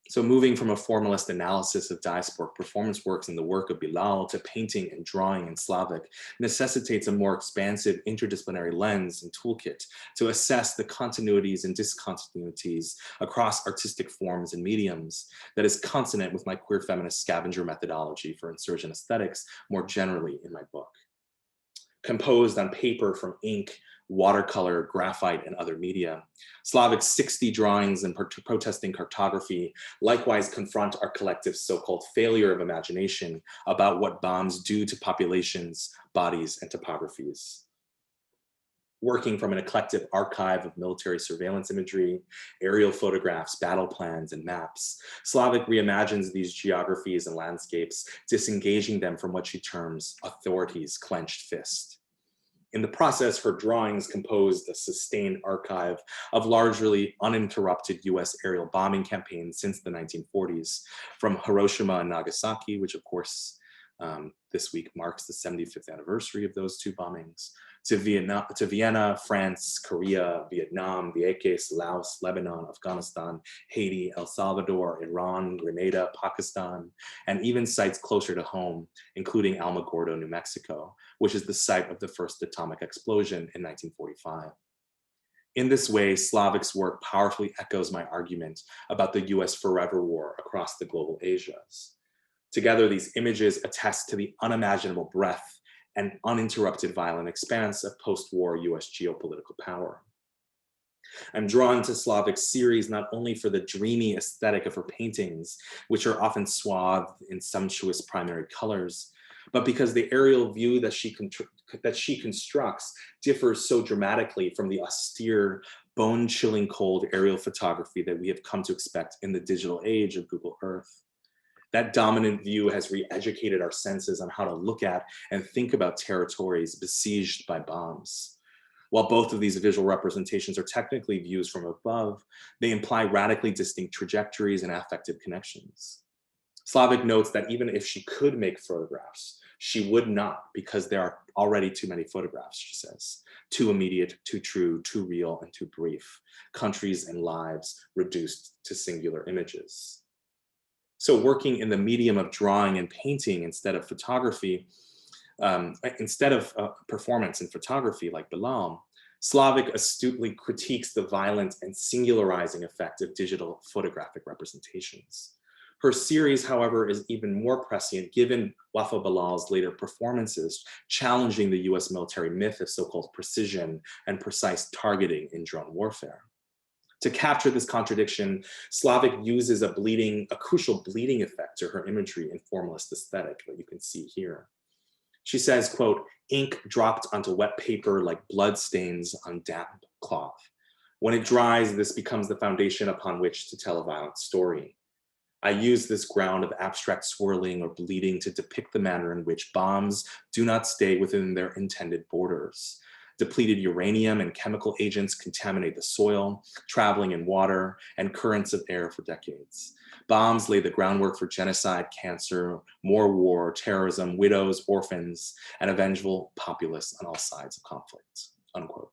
Speaker 2: So moving from a formalist analysis of diasporic performance works in the work of Bilal to painting and drawing in Slavic necessitates a more expansive interdisciplinary lens and toolkit to assess the continuities and discontinuities across artistic forms and mediums that is consonant with my queer feminist scavenger methodology for insurgent aesthetics more generally in my book. Composed on paper from ink, watercolor, graphite, and other media, Slavic's 60 drawings and protesting cartography likewise confront our collective so-called failure of imagination about what bombs do to populations, bodies, and topographies. Working from an eclectic archive of military surveillance imagery, aerial photographs, battle plans, and maps, Slavic reimagines these geographies and landscapes, disengaging them from what she terms authority's clenched fist. In the process, her drawings composed a sustained archive of largely uninterrupted US aerial bombing campaigns since the 1940s, from Hiroshima and Nagasaki, which of course this week marks the 75th anniversary of those two bombings, to Vienna, France, Korea, Vietnam, Vieques, Laos, Lebanon, Afghanistan, Haiti, El Salvador, Iran, Grenada, Pakistan, and even sites closer to home, including Alamogordo, New Mexico, which is the site of the first atomic explosion in 1945. In this way, Slavic's work powerfully echoes my argument about the US Forever War across the global Asias. Together, these images attest to the unimaginable breadth and uninterrupted violent expanse of post-war US geopolitical power. I'm drawn to Slavic's series not only for the dreamy aesthetic of her paintings, which are often swathed in sumptuous primary colors, but because the aerial view that she constructs differs so dramatically from the austere, bone-chilling cold aerial photography that we have come to expect in the digital age of Google Earth. That dominant view has re-educated our senses on how to look at and think about territories besieged by bombs. While both of these visual representations are technically views from above, they imply radically distinct trajectories and affective connections. Slavic notes that even if she could make photographs, she would not, because there are already too many photographs, she says. Too immediate, too true, too real, and too brief. Countries and lives reduced to singular images. So working in the medium of drawing and painting instead of photography, instead of performance and photography like Bilal, Slavic astutely critiques the violent and singularizing effect of digital photographic representations. Her series, however, is even more prescient given Wafaa Bilal's later performances, challenging the US military myth of so-called precision and precise targeting in drone warfare. To capture this contradiction, Slavic uses a crucial bleeding effect to her imagery in formalist aesthetic that you can see here. She says, quote, "Ink dropped onto wet paper like blood stains on damp cloth. When it dries, this becomes the foundation upon which to tell a violent story. I use this ground of abstract swirling or bleeding to depict the manner in which bombs do not stay within their intended borders. Depleted uranium and chemical agents contaminate the soil, traveling in water and currents of air for decades. Bombs lay the groundwork for genocide, cancer, more war, terrorism, widows, orphans, and a vengeful populace on all sides of conflict," unquote.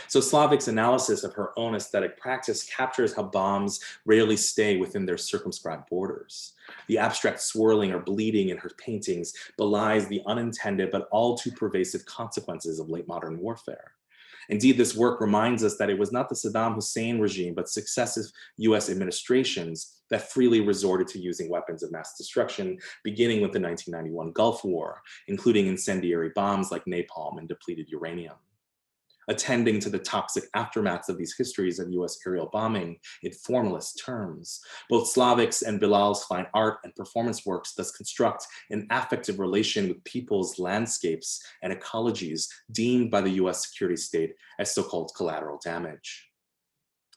Speaker 2: So Slavic's analysis of her own aesthetic practice captures how bombs rarely stay within their circumscribed borders. The abstract swirling or bleeding in her paintings belies the unintended but all too pervasive consequences of late modern warfare. Indeed, this work reminds us that it was not the Saddam Hussein regime, but successive US administrations that freely resorted to using weapons of mass destruction, beginning with the 1991 Gulf War, including incendiary bombs like napalm and depleted uranium. Attending to the toxic aftermaths of these histories of US aerial bombing in formalist terms, both Slavic's and Bilal's fine art and performance works thus construct an affective relation with peoples, landscapes, and ecologies deemed by the US security state as so-called collateral damage.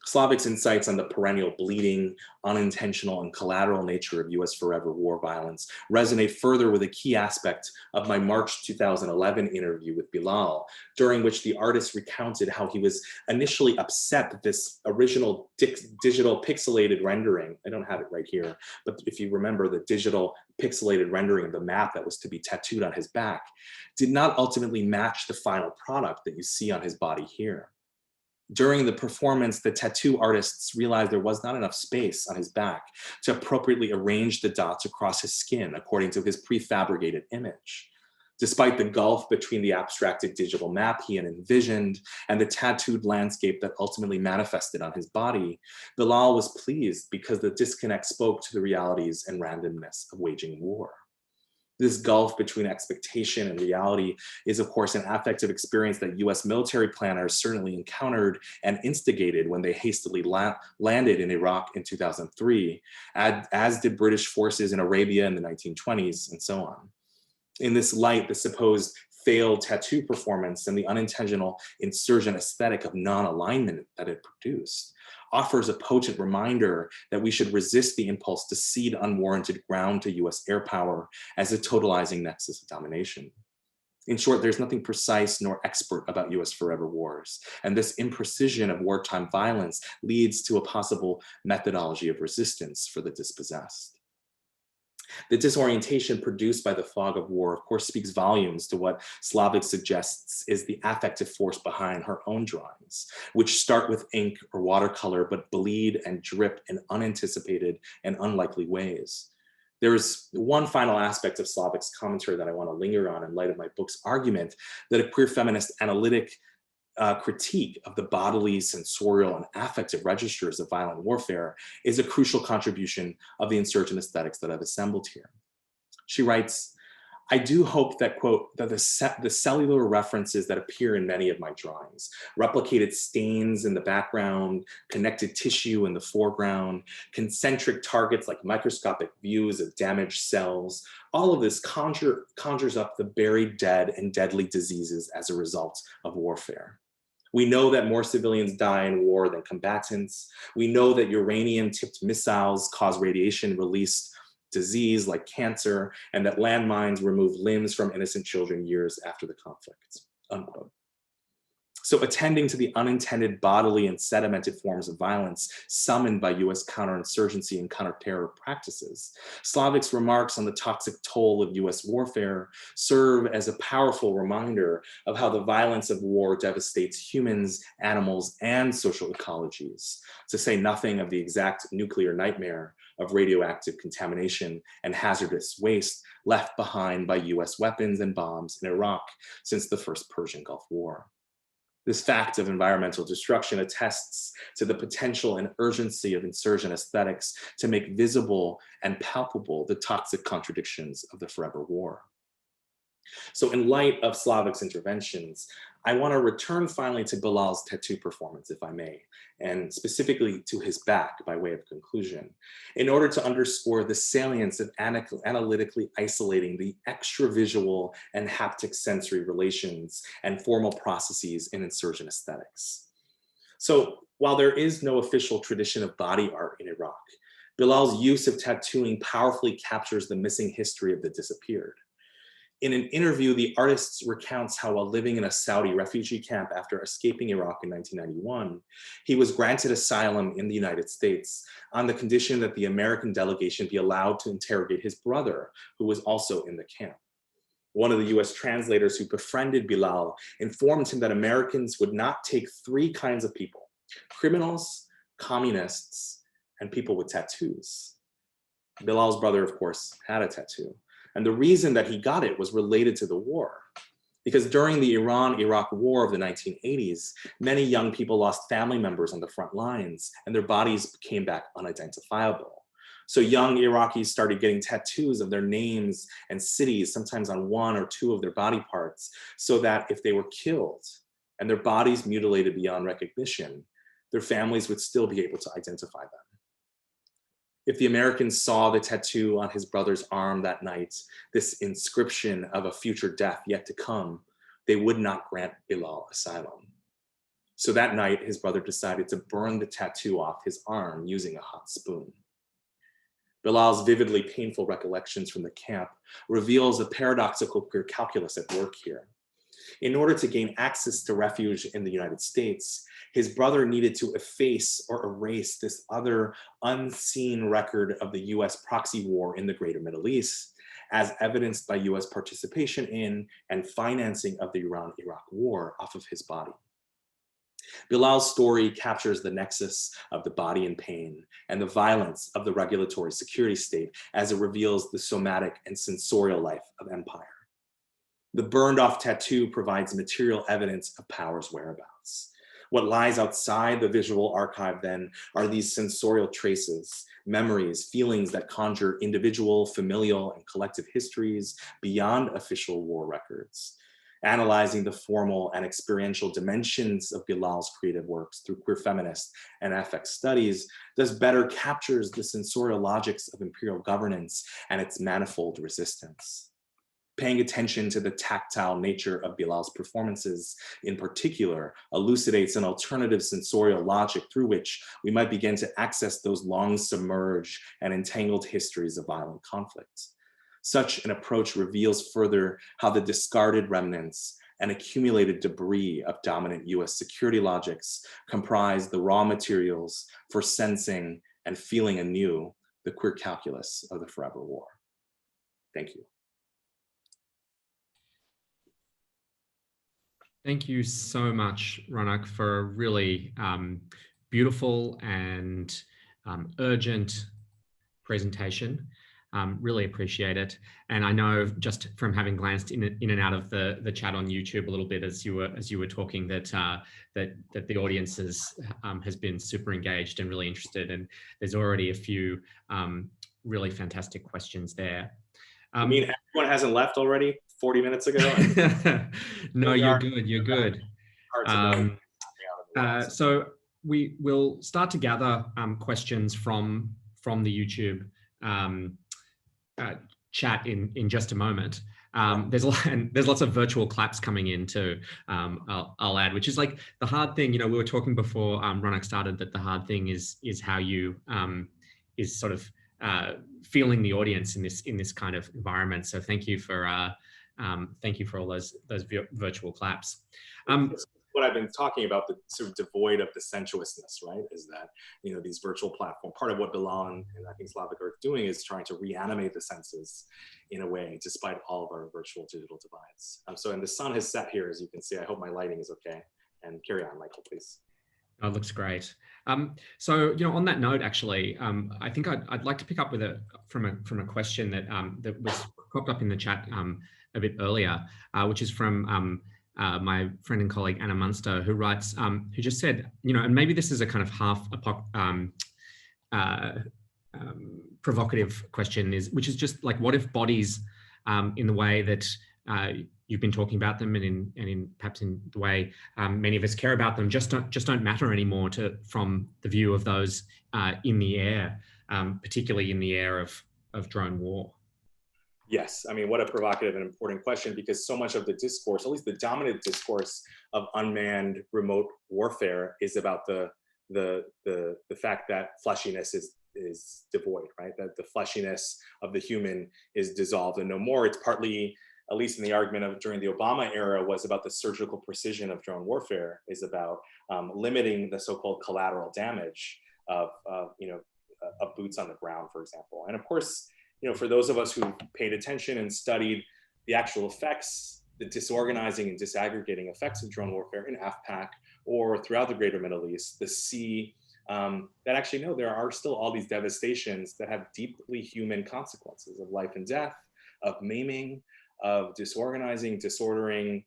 Speaker 2: Slavic's insights on the perennial bleeding, unintentional, and collateral nature of US forever war violence resonate further with a key aspect of my March 2011 interview with Bilal, during which the artist recounted how he was initially upset that this original digital pixelated rendering, I don't have it right here, but if you remember the digital pixelated rendering of the map that was to be tattooed on his back, did not ultimately match the final product that you see on his body here. During the performance, the tattoo artists realized there was not enough space on his back to appropriately arrange the dots across his skin according to his prefabricated image. Despite the gulf between the abstracted digital map he had envisioned and the tattooed landscape that ultimately manifested on his body, Bilal was pleased because the disconnect spoke to the realities and randomness of waging war. This gulf between expectation and reality is, of course, an affective experience that US military planners certainly encountered and instigated when they hastily landed in Iraq in 2003, as did British forces in Arabia in the 1920s, and so on. In this light, the supposed failed tattoo performance and the unintentional insurgent aesthetic of non-alignment that it produced offers a potent reminder that we should resist the impulse to cede unwarranted ground to US air power as a totalizing nexus of domination. In short, there's nothing precise nor expert about US forever wars, and this imprecision of wartime violence leads to a possible methodology of resistance for the dispossessed. The disorientation produced by the fog of war, of course, speaks volumes to what Slavik suggests is the affective force behind her own drawings, which start with ink or watercolor, but bleed and drip in unanticipated and unlikely ways. There's one final aspect of Slavik's commentary that I want to linger on in light of my book's argument that a queer feminist analytic critique of the bodily, sensorial, and affective registers of violent warfare is a crucial contribution of the insurgent aesthetics that I've assembled here. She writes, I do hope that, quote, that the cellular references that appear in many of my drawings, replicated stains in the background, connected tissue in the foreground, concentric targets like microscopic views of damaged cells, all of this conjures up the buried dead and deadly diseases as a result of warfare. We know that more civilians die in war than combatants. We know that uranium-tipped missiles cause radiation-released disease like cancer, and that landmines remove limbs from innocent children years after the conflict, unquote. So attending to the unintended bodily and sedimented forms of violence summoned by US counterinsurgency and counterterror practices, Slavik's remarks on the toxic toll of US warfare serve as a powerful reminder of how the violence of war devastates humans, animals, and social ecologies, to say nothing of the exact nuclear nightmare of radioactive contamination and hazardous waste left behind by US weapons and bombs in Iraq since the first Persian Gulf War. This fact of environmental destruction attests to the potential and urgency of insurgent aesthetics to make visible and palpable the toxic contradictions of the forever war. So in light of Slavik's interventions, I want to return finally to Bilal's tattoo performance, if I may, and specifically to his back by way of conclusion, in order to underscore the salience of analytically isolating the extravisual and haptic sensory relations and formal processes in insurgent aesthetics. So while there is no official tradition of body art in Iraq, Bilal's use of tattooing powerfully captures the missing history of the disappeared. In an interview, the artist recounts how while living in a Saudi refugee camp after escaping Iraq in 1991, he was granted asylum in the United States on the condition that the American delegation be allowed to interrogate his brother, who was also in the camp. One of the US translators who befriended Bilal informed him that Americans would not take three kinds of people: criminals, communists, and people with tattoos. Bilal's brother, of course, had a tattoo. And the reason that he got it was related to the war. Because during the Iran-Iraq War of the 1980s, many young people lost family members on the front lines and their bodies came back unidentifiable. So young Iraqis started getting tattoos of their names and cities, sometimes on one or two of their body parts, so that if they were killed and their bodies mutilated beyond recognition, their families would still be able to identify them. If the Americans saw the tattoo on his brother's arm that night, this inscription of a future death yet to come, they would not grant Bilal asylum. So that night, his brother decided to burn the tattoo off his arm using a hot spoon. Bilal's vividly painful recollections from the camp reveals a paradoxical queer calculus at work here. In order to gain access to refuge in the United States, his brother needed to efface or erase this other unseen record of the US proxy war in the greater Middle East, as evidenced by US participation in and financing of the Iran-Iraq war off of his body. Bilal's story captures the nexus of the body and pain and the violence of the regulatory security state as it reveals the somatic and sensorial life of empire. The burned off tattoo provides material evidence of power's whereabouts. What lies outside the visual archive then are these sensorial traces, memories, feelings that conjure individual, familial, and collective histories beyond official war records. Analyzing the formal and experiential dimensions of Bilal's creative works through queer feminist and affect studies thus better captures the sensorial logics of imperial governance and its manifold resistance. Paying attention to the tactile nature of Bilal's performances in particular elucidates an alternative sensorial logic through which we might begin to access those long submerged and entangled histories of violent conflict. Such an approach reveals further how the discarded remnants and accumulated debris of dominant US security logics comprise the raw materials for sensing and feeling anew the queer calculus of the forever war. Thank you.
Speaker 1: Thank you so much, Ronak, for a really beautiful and urgent presentation. Really appreciate it. And I know just from having glanced in and out of the chat on YouTube a little bit as you were talking that that the audience has been super engaged and really interested. And there's already a few really fantastic questions there.
Speaker 2: I mean, everyone hasn't left already 40 minutes ago?
Speaker 1: No, you're good. You're good. So we will start to gather questions from the YouTube chat in just a moment. There's lots of virtual claps coming in too. I'll add, which is like the hard thing. You know, we were talking before Ronak started that the hard thing is how you is sort of feeling the audience in this kind of environment. So thank you for all those virtual claps.
Speaker 2: What I've been talking about, the sort of devoid of the sensuousness, right? Is that, you know, these virtual platforms, part of what Bilal and I think Slavic are doing is trying to reanimate the senses in a way, despite all of our virtual digital divides. And the sun has set here, as you can see. I hope my lighting is okay. And carry on, Michael, please.
Speaker 1: Oh, it looks great. So, you know, on that note, actually, I think I'd like to pick up with from a question that that was popped up in the chat a bit earlier, which is from my friend and colleague Anna Munster, who writes, who just said, you know, and maybe this is a kind of half provocative question, which is just like, what if bodies, in the way that you've been talking about them, and in perhaps in the way many of us care about them, just don't matter anymore from the view of those in the air, particularly in the air of drone war?
Speaker 2: Yes, I mean, what a provocative and important question, because so much of the discourse, at least the dominant discourse of unmanned remote warfare, is about the fact that fleshiness is devoid, right? That the fleshiness of the human is dissolved and no more. It's partly, at least in the argument of during the Obama era, was about the surgical precision of drone warfare, is about limiting the so-called collateral damage of boots on the ground, for example. And of course, you know, for those of us who paid attention and studied the actual effects, the disorganizing and disaggregating effects of drone warfare in AFPAC or throughout the greater Middle East, the sea, that actually, no, there are still all these devastations that have deeply human consequences of life and death, of maiming, of disorganizing, disordering,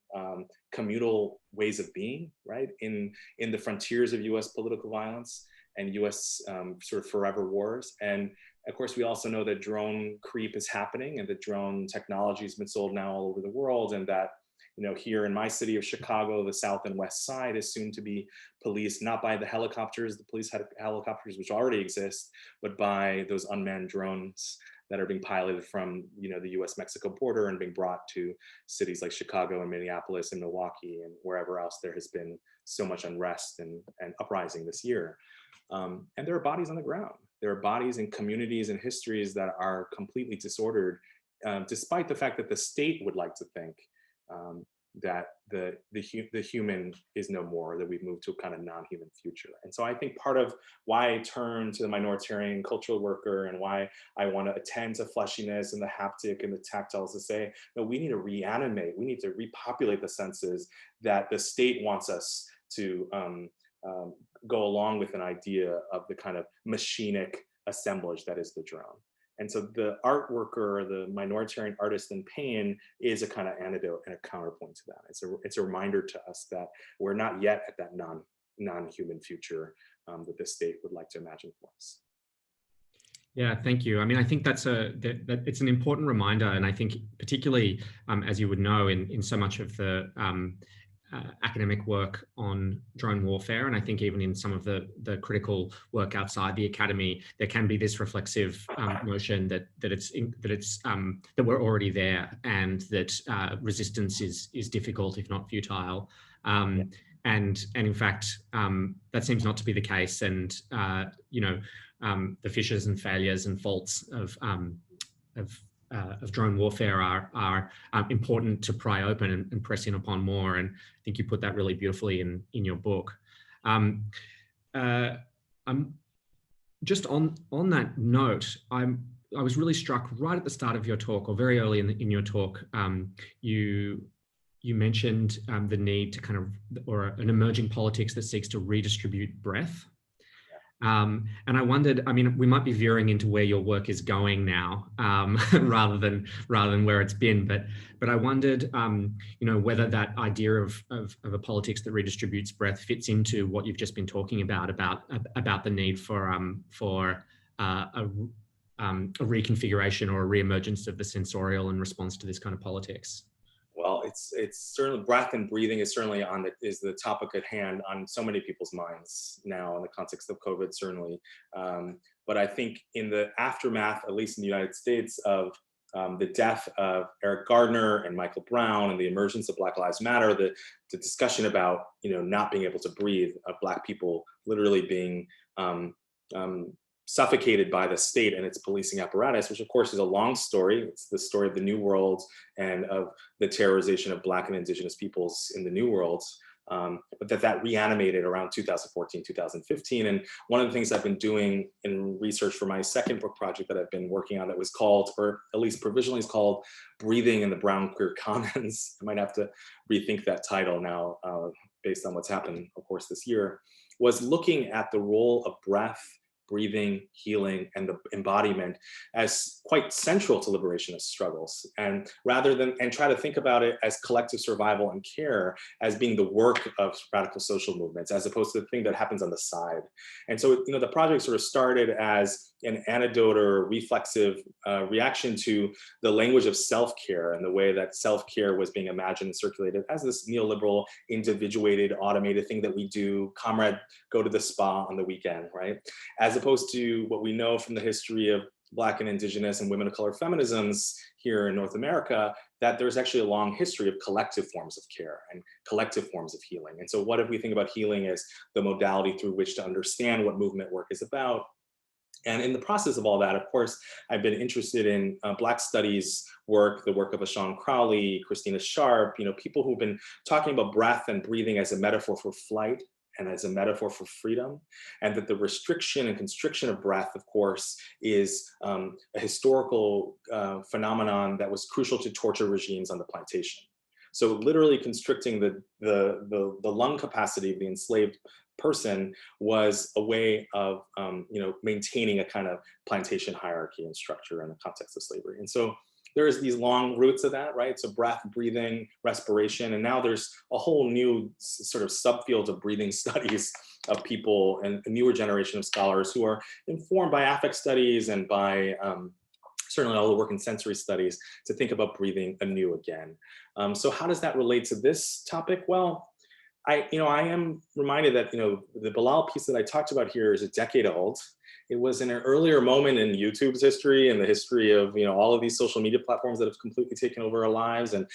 Speaker 2: communal ways of being, right? In the frontiers of US political violence and US sort of forever wars. And of course, we also know that drone creep is happening and that drone technology has been sold now all over the world, and that, you know, here in my city of Chicago, the south and west side is soon to be policed, not by the helicopters, the police helicopters which already exist, but by those unmanned drones that are being piloted from, you know, the US-Mexico border and being brought to cities like Chicago and Minneapolis and Milwaukee and wherever else there has been so much unrest and uprising this year. And there are bodies on the ground. There are bodies and communities and histories that are completely disordered, despite the fact that the state would like to think that the human is no more, that we've moved to a kind of non-human future. And so I think part of why I turn to the minoritarian cultural worker and why I want to attend to fleshiness and the haptic and the tactile is to say, no, we need to reanimate, we need to repopulate the senses that the state wants us to go along with an idea of the kind of machinic assemblage that is the drone. And so the art worker, the minoritarian artist in pain, is a kind of antidote and a counterpoint to that. It's a reminder to us that we're not yet at that non-human future that the state would like to imagine for us.
Speaker 1: Yeah, thank you. I mean, I think that it's an important reminder, and I think particularly, as you would know, in so much of the academic work on drone warfare, and I think even in some of the critical work outside the academy, there can be this reflexive notion that we're already there, and that resistance is difficult, if not futile. And in fact, that seems not to be the case. And you know, the fissures and failures and faults of drone warfare are important to pry open and press in upon more. And I think you put that really beautifully in your book. I'm just on that note. I was really struck right at the start of your talk, or very early in your talk. You mentioned the need to or an emerging politics that seeks to redistribute breadth. And I wondered, I mean, we might be veering into where your work is going now, rather than where it's been. But I wondered, whether that idea of a politics that redistributes breadth fits into what you've just been talking about the need for a reconfiguration or a reemergence of the sensorial in response to this kind of politics.
Speaker 2: Well, it's certainly, breath and breathing is certainly is the topic at hand on so many people's minds now in the context of COVID, certainly. But I think in the aftermath, at least in the United States, of the death of Eric Gardner and Michael Brown and the emergence of Black Lives Matter, the discussion about not being able to breathe, of Black people literally being suffocated by the state and its policing apparatus, which of course is a long story. It's the story of the New World and of the terrorization of Black and Indigenous peoples in the New World. But that reanimated around 2014, 2015. And one of the things I've been doing in research for my second book project that I've been working on, that was called, or at least provisionally is called, Breathing in the Brown Queer Commons. I might have to rethink that title now based on what's happened, of course, this year, was looking at the role of breath, breathing, healing, and the embodiment as quite central to liberationist struggles, and try to think about it as collective survival and care as being the work of radical social movements, as opposed to the thing that happens on the side. And so, the project sort of started as an antidote or reflexive reaction to the language of self-care and the way that self-care was being imagined and circulated as this neoliberal, individuated, automated thing that we do, comrade, go to the spa on the weekend, right? As opposed to what we know from the history of Black and Indigenous and women of color feminisms here in North America, that there's actually a long history of collective forms of care and collective forms of healing. And so what if we think about healing as the modality through which to understand what movement work is about? And in the process of all that, of course, I've been interested in Black studies work, the work of Ashawn Crowley, Christina Sharp, people who've been talking about breath and breathing as a metaphor for flight and as a metaphor for freedom, and that the restriction and constriction of breath, of course, is a historical phenomenon that was crucial to torture regimes on the plantation. So literally constricting the lung capacity of the enslaved person was a way of maintaining a kind of plantation hierarchy and structure in the context of slavery. And so there's these long roots of that, right? So breath, breathing, respiration, and now there's a whole new sort of subfield of breathing studies of people and a newer generation of scholars who are informed by affect studies and by certainly all the work in sensory studies to think about breathing anew again. So how does that relate to this topic? Well, I am reminded that, the Bilal piece that I talked about here is a decade old. It was in an earlier moment in YouTube's history and the history of, all of these social media platforms that have completely taken over our lives. And,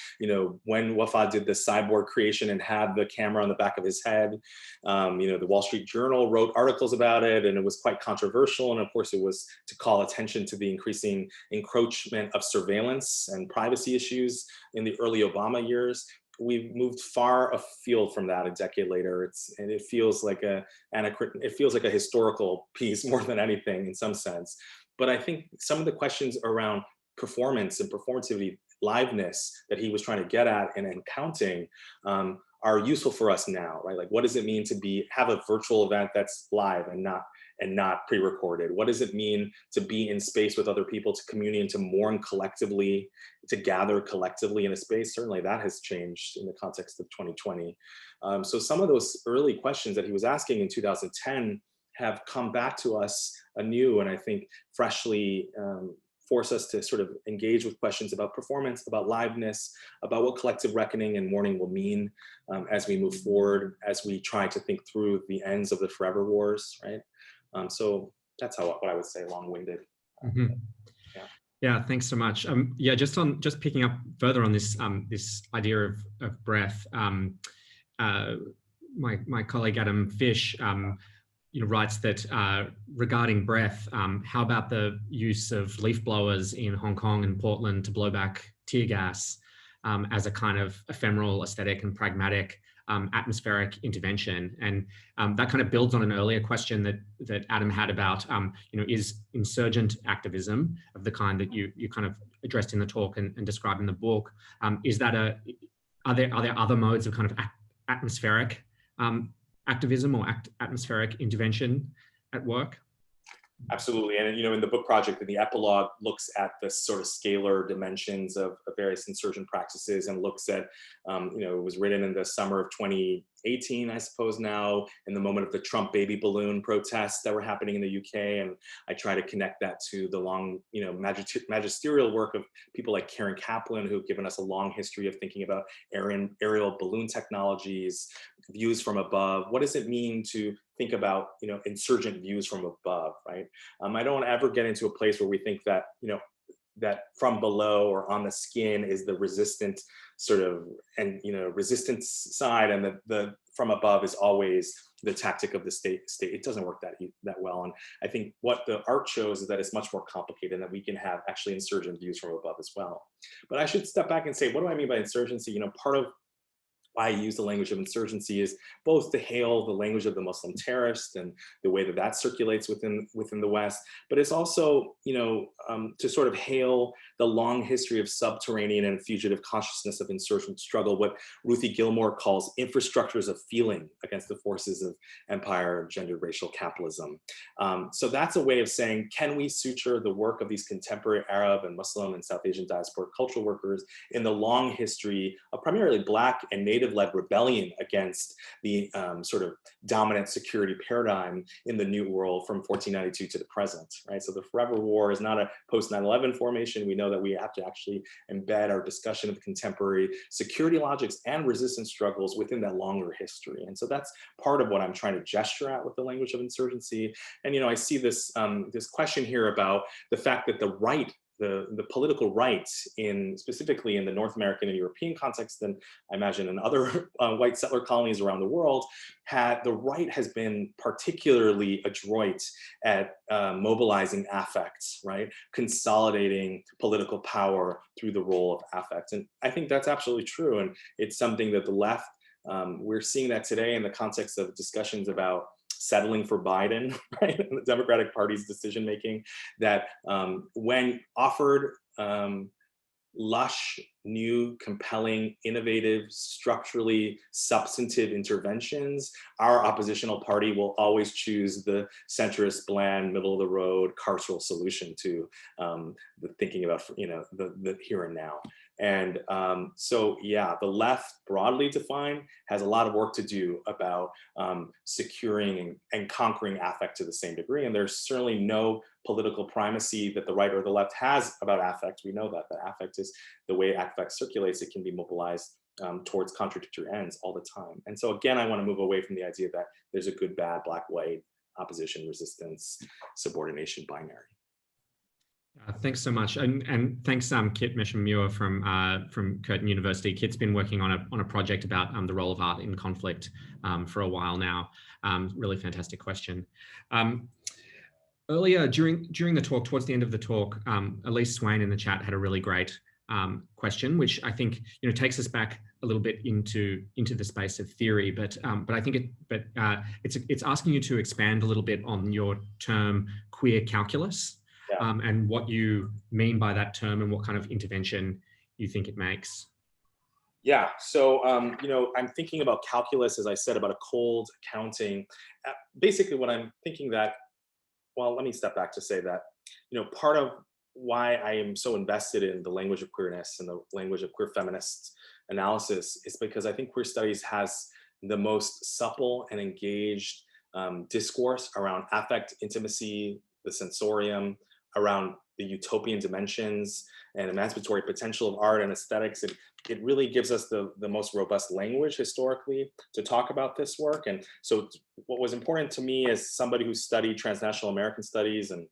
Speaker 2: when Wafaa did the cyborg creation and had the camera on the back of his head, the Wall Street Journal wrote articles about it, and it was quite controversial. And of course, it was to call attention to the increasing encroachment of surveillance and privacy issues in the early Obama years. We've moved far afield from that a decade later. It feels like a historical piece more than anything in some sense. But I think some of the questions around performance and performativity, liveness that he was trying to get at and counting are useful for us now, right? Like, what does it mean to have a virtual event that's live and not pre-recorded? What does it mean to be in space with other people, to communicate, to mourn collectively, to gather collectively in a space? Certainly that has changed in the context of 2020. So some of those early questions that he was asking in 2010 have come back to us anew, and I think freshly force us to sort of engage with questions about performance, about liveness, about what collective reckoning and mourning will mean as we move forward, as we try to think through the ends of the forever wars, right? So that's what I would say, long-winded.
Speaker 1: Mm-hmm. Yeah, thanks so much. Just picking up further on this this idea of breath. My colleague Adam Fish writes that regarding breath, how about the use of leaf blowers in Hong Kong and Portland to blow back tear gas as a kind of ephemeral, aesthetic and pragmatic atmospheric intervention? And that kind of builds on an earlier question that Adam had about, is insurgent activism of the kind that you kind of addressed in the talk and described in the book, are there other modes of kind of atmospheric activism or atmospheric intervention at work?
Speaker 2: Absolutely. And, in the book project, the epilogue looks at the sort of scalar dimensions of various insurgent practices and looks at, it was written in the summer of 2018, I suppose now, in the moment of the Trump baby balloon protests that were happening in the UK. And I try to connect that to the long, magisterial work of people like Karen Kaplan, who've given us a long history of thinking about aerial balloon technologies, views from above. What does it mean to think about, insurgent views from above, right? I don't ever get into a place where we think that, that from below or on the skin is the resistant sort of, and, resistance side, and the from above is always the tactic of the state. It doesn't work that well. And I think what the art shows is that it's much more complicated and that we can have actually insurgent views from above as well. But I should step back and say, what do I mean by insurgency? Part of why I use the language of insurgency is both to hail the language of the Muslim terrorist and the way that circulates within the West, but it's also, to sort of hail the long history of subterranean and fugitive consciousness of insurgent struggle, what Ruthie Gilmore calls infrastructures of feeling against the forces of empire, gendered racial capitalism. So that's a way of saying, can we suture the work of these contemporary Arab and Muslim and South Asian diasporic cultural workers in the long history of primarily Black and Native-led rebellion against the sort of dominant security paradigm in the New World from 1492 to the present, right? So the Forever War is not a post 9/11 formation. We know that we have to actually embed our discussion of contemporary security logics and resistance struggles within that longer history. And so that's part of what I'm trying to gesture at with the language of insurgency. And, I see this, this question here about the fact that the right, the political right, specifically in the North American and European context, and I imagine in other white settler colonies around the world, the right has been particularly adroit at mobilizing affects, right? Consolidating political power through the role of affect. And I think that's absolutely true. And it's something that the left, we're seeing that today in the context of discussions about settling for Biden, right? The Democratic Party's decision making, that when offered lush, new, compelling, innovative, structurally substantive interventions, our oppositional party will always choose the centrist, bland, middle of the road, carceral solution to the thinking about, the here and now. And so, yeah, the left, broadly defined, has a lot of work to do about securing and conquering affect to the same degree. And there's certainly no political primacy that the right or the left has about affect. We know that affect is the way affect circulates. It can be mobilized towards contradictory ends all the time. And so again, I want to move away from the idea that there's a good, bad, black, white, opposition, resistance, subordination binary.
Speaker 1: Thanks so much, and thanks, Kit Mesham-Muir from Curtin University. Kit's been working on a project about the role of art in conflict for a while now. Really fantastic question. Earlier during the talk, towards the end of the talk, Elise Swain in the chat had a really great question, which I think takes us back a little bit into the space of theory, but I think it's asking you to expand a little bit on your term queer calculus. Yeah. And what you mean by that term and what kind of intervention you think it makes.
Speaker 2: Yeah, so, I'm thinking about calculus, as I said, about a cold accounting. Basically what I'm thinking that, well, let me step back to say that, part of why I am so invested in the language of queerness and the language of queer feminist analysis is because I think queer studies has the most supple and engaged discourse around affect, intimacy, the sensorium, around the utopian dimensions and emancipatory potential of art and aesthetics. It really gives us the most robust language historically to talk about this work. And so what was important to me as somebody who studied transnational American studies and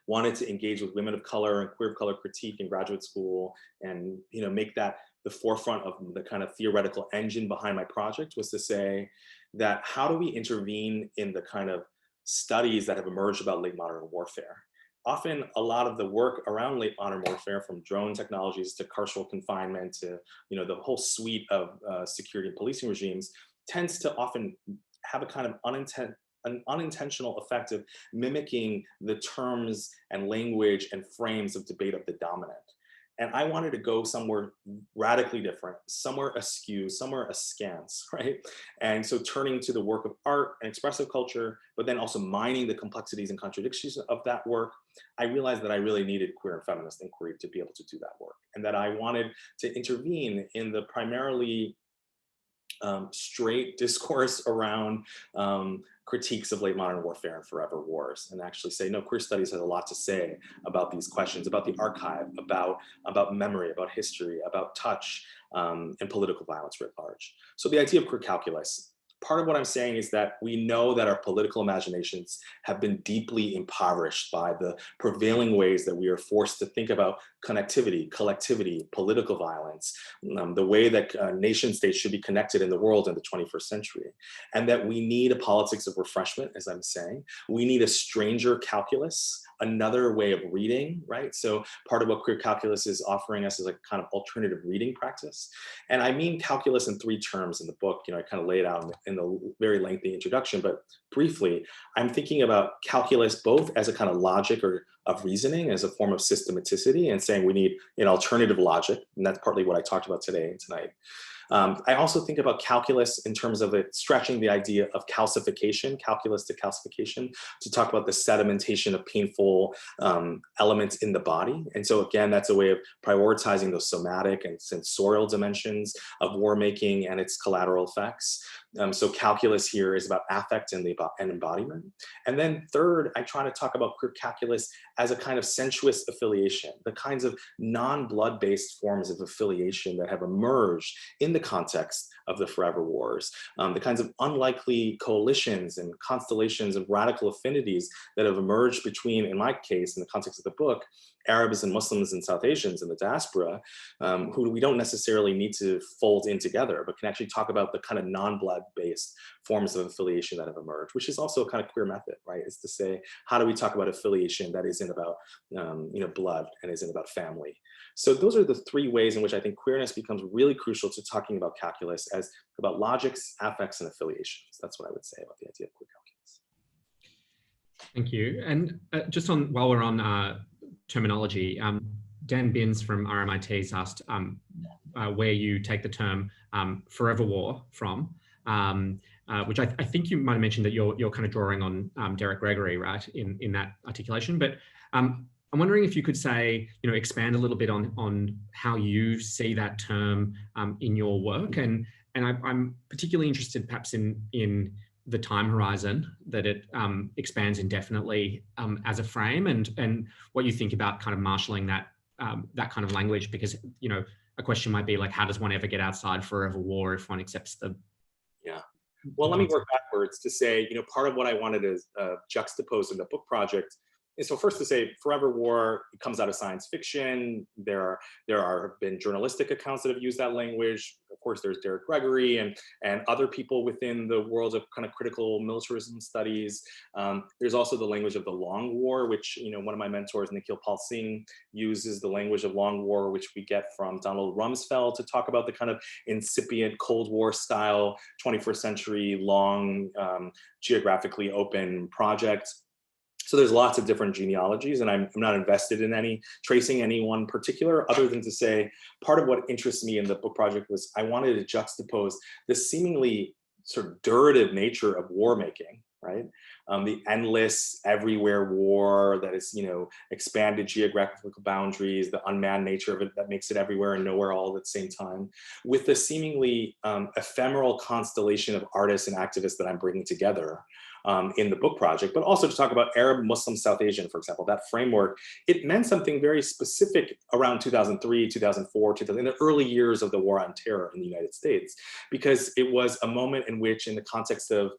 Speaker 2: wanted to engage with women of color and queer of color critique in graduate school and make that the forefront of the kind of theoretical engine behind my project was to say that how do we intervene in the kind of studies that have emerged about late modern warfare? Often a lot of the work around late modern warfare, from drone technologies to carceral confinement to the whole suite of security and policing regimes, tends to often have a kind of an unintentional effect of mimicking the terms and language and frames of debate of the dominant. And I wanted to go somewhere radically different, somewhere askew, somewhere askance, right? And so turning to the work of art and expressive culture, but then also mining the complexities and contradictions of that work, I realized that I really needed queer and feminist inquiry to be able to do that work. And that I wanted to intervene in the primarily straight discourse around critiques of late modern warfare and forever wars, and actually say, no, queer studies has a lot to say about these questions, about the archive, about memory, about history, about touch, and political violence writ large. So the idea of queer calculus, part of what I'm saying is that we know that our political imaginations have been deeply impoverished by the prevailing ways that we are forced to think about connectivity, collectivity, political violence, the way that nation states should be connected in the world in the 21st century. And that we need a politics of refreshment, as I'm saying. We need a stranger calculus, another way of reading, right? So part of what queer calculus is offering us is a kind of alternative reading practice. And I mean calculus in three terms in the book. I kind of lay it out in the very lengthy introduction, but briefly, I'm thinking about calculus both as a kind of logic or of reasoning, as a form of systematicity, and saying we need an alternative logic, and that's partly what I talked about today and tonight. I also think about calculus in terms of it stretching the idea of calcification, calculus to calcification, to talk about the sedimentation of painful elements in the body. And so again, that's a way of prioritizing those somatic and sensorial dimensions of war making and its collateral effects. So calculus here is about affect and embodiment. And then third, I try to talk about queer calculus as a kind of sensuous affiliation, the kinds of non-blood-based forms of affiliation that have emerged in the context of the forever wars, the kinds of unlikely coalitions and constellations of radical affinities that have emerged between, in my case, in the context of the book, Arabs and Muslims and South Asians in the diaspora, who we don't necessarily need to fold in together, but can actually talk about the kind of non-blood-based forms of affiliation that have emerged, which is also a kind of queer method, right? Is to say, how do we talk about affiliation that isn't about blood and isn't about family? So those are the three ways in which I think queerness becomes really crucial to talking about calculus as about logics, affects, and affiliations. That's what I would say about the idea of queer calculus.
Speaker 1: Thank you. And just while we're on terminology, Dan Binns from RMIT's asked where you take the term forever war from, which I think you might have mentioned that you're kind of drawing on Derek Gregory, right, in that articulation. But I'm wondering if you could say, expand a little bit on how you see that term in your work, and I'm particularly interested perhaps in the time horizon that it expands indefinitely as a frame, and what you think about kind of marshalling that kind of language, because a question might be like, how does one ever get outside forever war if one accepts the
Speaker 2: well, let me work backwards to say, part of what I wanted to juxtapose in the book project is, so first to say, forever war comes out of science fiction. There have been journalistic accounts that have used that language. Of course, there's Derek Gregory and other people within the world of kind of critical militarism studies. There's also the language of the long war, which, one of my mentors, Nikhil Pal Singh, uses the language of long war, which we get from Donald Rumsfeld to talk about the kind of incipient Cold War style, 21st century long, geographically open project. So there's lots of different genealogies, and I'm not invested in tracing any one particular, other than to say, part of what interests me in the book project was I wanted to juxtapose the seemingly sort of durative nature of war making, right? The endless, everywhere war that is, expanded geographical boundaries, the unmanned nature of it that makes it everywhere and nowhere all at the same time, with the seemingly ephemeral constellation of artists and activists that I'm bringing together in the book project, but also to talk about Arab, Muslim, South Asian, for example, that framework. It meant something very specific around 2003, 2004, in the early years of the War on Terror in the United States, because it was a moment in which, in the context of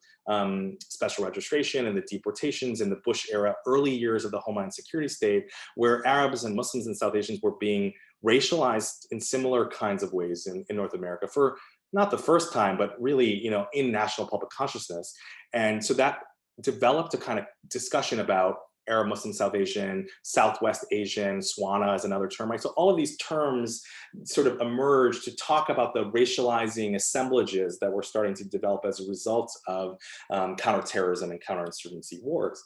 Speaker 2: special registration and the deportations in the Bush era, early years of the Homeland Security state, where Arabs and Muslims and South Asians were being racialized in similar kinds of ways in North America for not the first time, but really, in national public consciousness. And so that developed a kind of discussion about Arab Muslim South Asian, Southwest Asian, Swana is another term, right? So all of these terms sort of emerged to talk about the racializing assemblages that were starting to develop as a result of counterterrorism and counterinsurgency wars.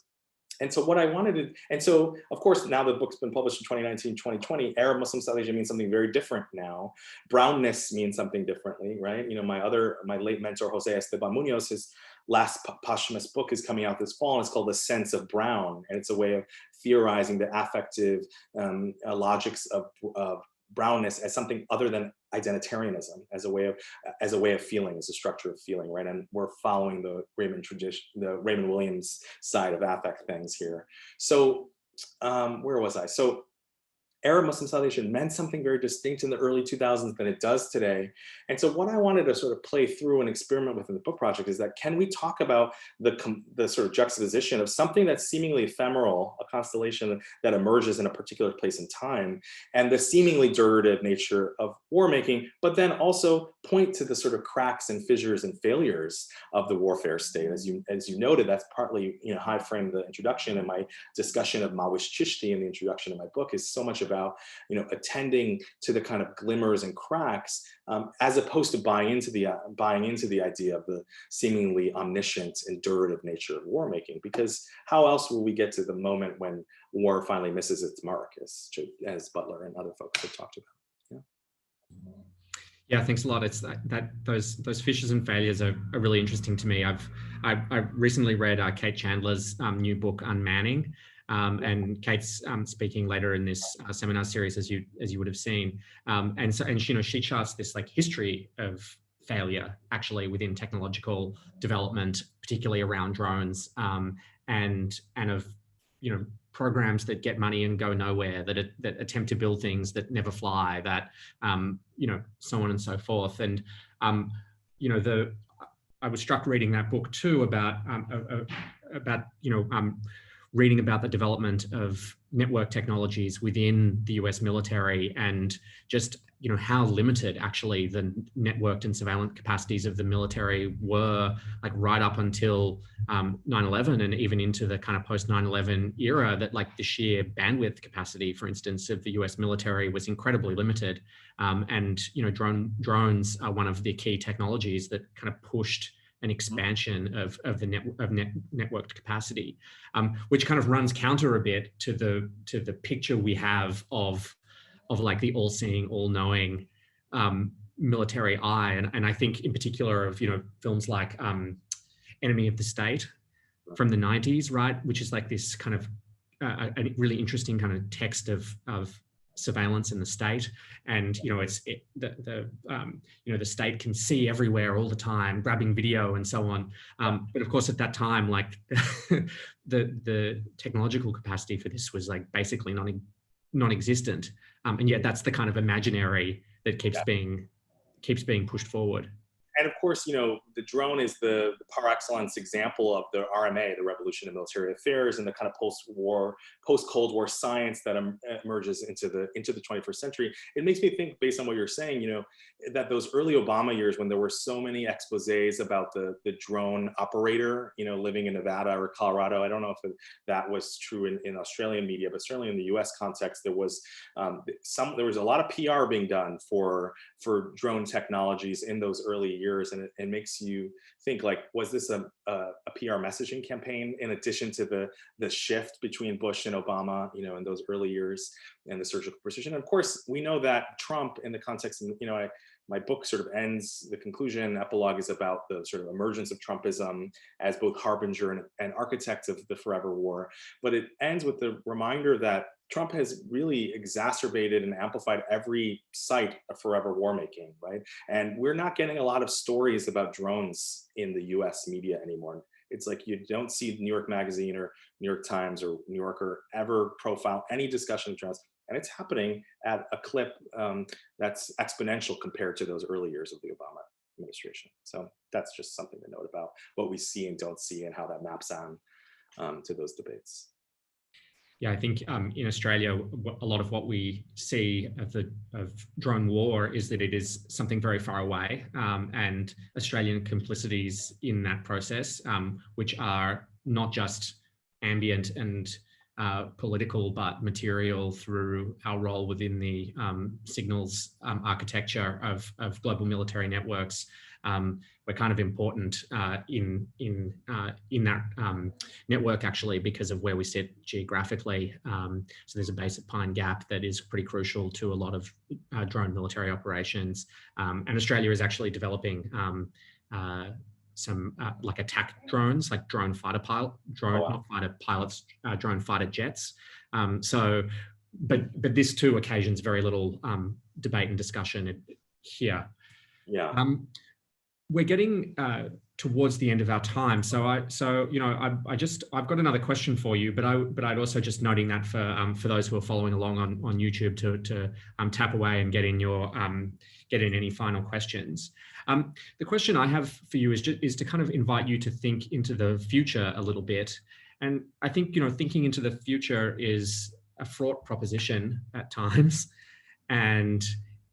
Speaker 2: And so what I wanted to, and so of course, now the book's been published in 2019, 2020, Arab Muslim South Asia means something very different now. Brownness means something differently, right? My late mentor, Jose Esteban Munoz, his last posthumous book is coming out this fall, and it's called The Sense of Brown. And it's a way of theorizing the affective logics of brownness as something other than identitarianism, as a way of feeling, as a structure of feeling, right? And we're following the Raymond tradition, the Raymond Williams side of affect things here. So where was I? So Arab Muslim South Asian meant something very distinct in the early 2000s than it does today. And so what I wanted to sort of play through and experiment with in the book project is that, can we talk about the sort of juxtaposition of something that's seemingly ephemeral, a constellation that emerges in a particular place in time, and the seemingly derivative nature of war making, but then also point to the sort of cracks and fissures and failures of the warfare state. As you noted, that's partly, how I framed the introduction, and my discussion of Mawish Chishti in the introduction of my book is so much about attending to the kind of glimmers and cracks, as opposed to buying into the idea of the seemingly omniscient and durative nature of war making. Because how else will we get to the moment when war finally misses its mark, as Butler and other folks have talked about?
Speaker 1: Yeah, thanks a lot. It's that those fissures and failures are really interesting to me. I've recently read Kate Chandler's new book, Unmanning. And Kate's speaking later in this seminar series, as you would have seen, and she charts this like history of failure actually within technological development, particularly around drones, and of programs that get money and go nowhere, that attempt to build things that never fly, that so on and so forth. And I was struck reading that book too about reading about the development of network technologies within the US military, and just how limited actually the networked and surveillance capacities of the military were, like right up until 9/11 and even into the kind of post 9/11 era, that like the sheer bandwidth capacity, for instance, of the US military was incredibly limited. And drones are one of the key technologies that kind of pushed an expansion of the networked capacity, which kind of runs counter a bit to the picture we have of like the all-seeing, all-knowing military eye, and I think in particular of films like Enemy of the State from the 90s, right, which is like this kind of a really interesting kind of text of surveillance in the state, and the state can see everywhere all the time, grabbing video and so on. But of course, at that time, like the technological capacity for this was like basically non-existent, and yet that's the kind of imaginary that keeps being pushed forward.
Speaker 2: And of course, the drone is the par excellence example of the RMA, the Revolution in Military Affairs, and the kind of post-Cold War science that emerges into the 21st century. It makes me think, based on what you're saying, that those early Obama years, when there were so many exposés about the drone operator, living in Nevada or Colorado. I don't know if that was true in Australian media, but certainly in the U.S. context, there was a lot of PR being done for drone technologies in those early years. And it makes you think, like, was this a PR messaging campaign in addition to the shift between Bush and Obama, in those early years, and the surgical precision? And of course, we know that Trump, in the context, my book sort of ends, the conclusion epilogue is about the sort of emergence of Trumpism as both harbinger and architect of the forever war. But it ends with the reminder that Trump has really exacerbated and amplified every site of forever war making, right? And we're not getting a lot of stories about drones in the US media anymore. It's like you don't see New York Magazine or New York Times or New Yorker ever profile any discussion of drones. And it's happening at a clip that's exponential compared to those early years of the Obama administration. So that's just something to note about what we see and don't see, and how that maps on to those debates.
Speaker 1: Yeah, I think in Australia, a lot of what we see of drone war is that it is something very far away, and Australian complicities in that process, which are not just ambient and political, but material through our role within the signals architecture of global military networks. We're kind of important in that network, actually, because of where we sit geographically. So there's a base at Pine Gap that is pretty crucial to a lot of drone military operations. And Australia is actually developing some like attack drones, like drone fighter jets. But this too occasions very little debate and discussion here.
Speaker 2: Yeah.
Speaker 1: We're getting towards the end of our time, so I've got another question for you, but I'd also just noting that for those who are following along on YouTube to tap away and get in any final questions. The question I have for you is to kind of invite you to think into the future a little bit, and I think thinking into the future is a fraught proposition at times, and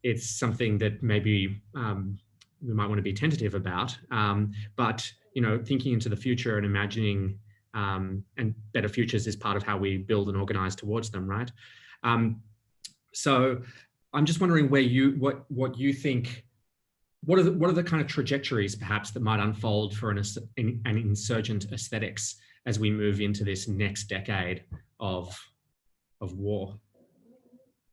Speaker 1: it's something that maybe we might want to be tentative about, but thinking into the future and imagining and better futures is part of how we build and organize towards them, right? So I'm just wondering what you think. What are the kind of trajectories perhaps that might unfold for an insurgent aesthetics as we move into this next decade of war?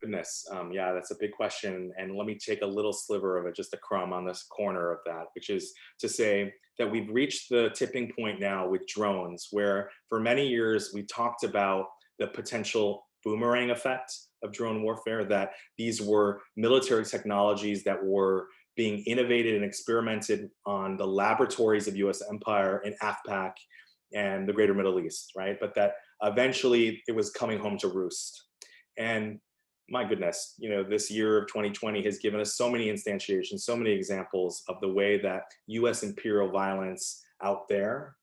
Speaker 2: Goodness, yeah, that's a big question. And let me take a little sliver of it, just a crumb on this corner of that, which is to say that we've reached the tipping point now with drones, where for many years we talked about the potential boomerang effect of drone warfare, that these were military technologies that were being innovated and experimented on the laboratories of US empire in AFPAC and the greater Middle East, right? But that eventually it was coming home to roost. And my goodness, this year of 2020 has given us so many instantiations, so many examples of the way that US imperial violence out there,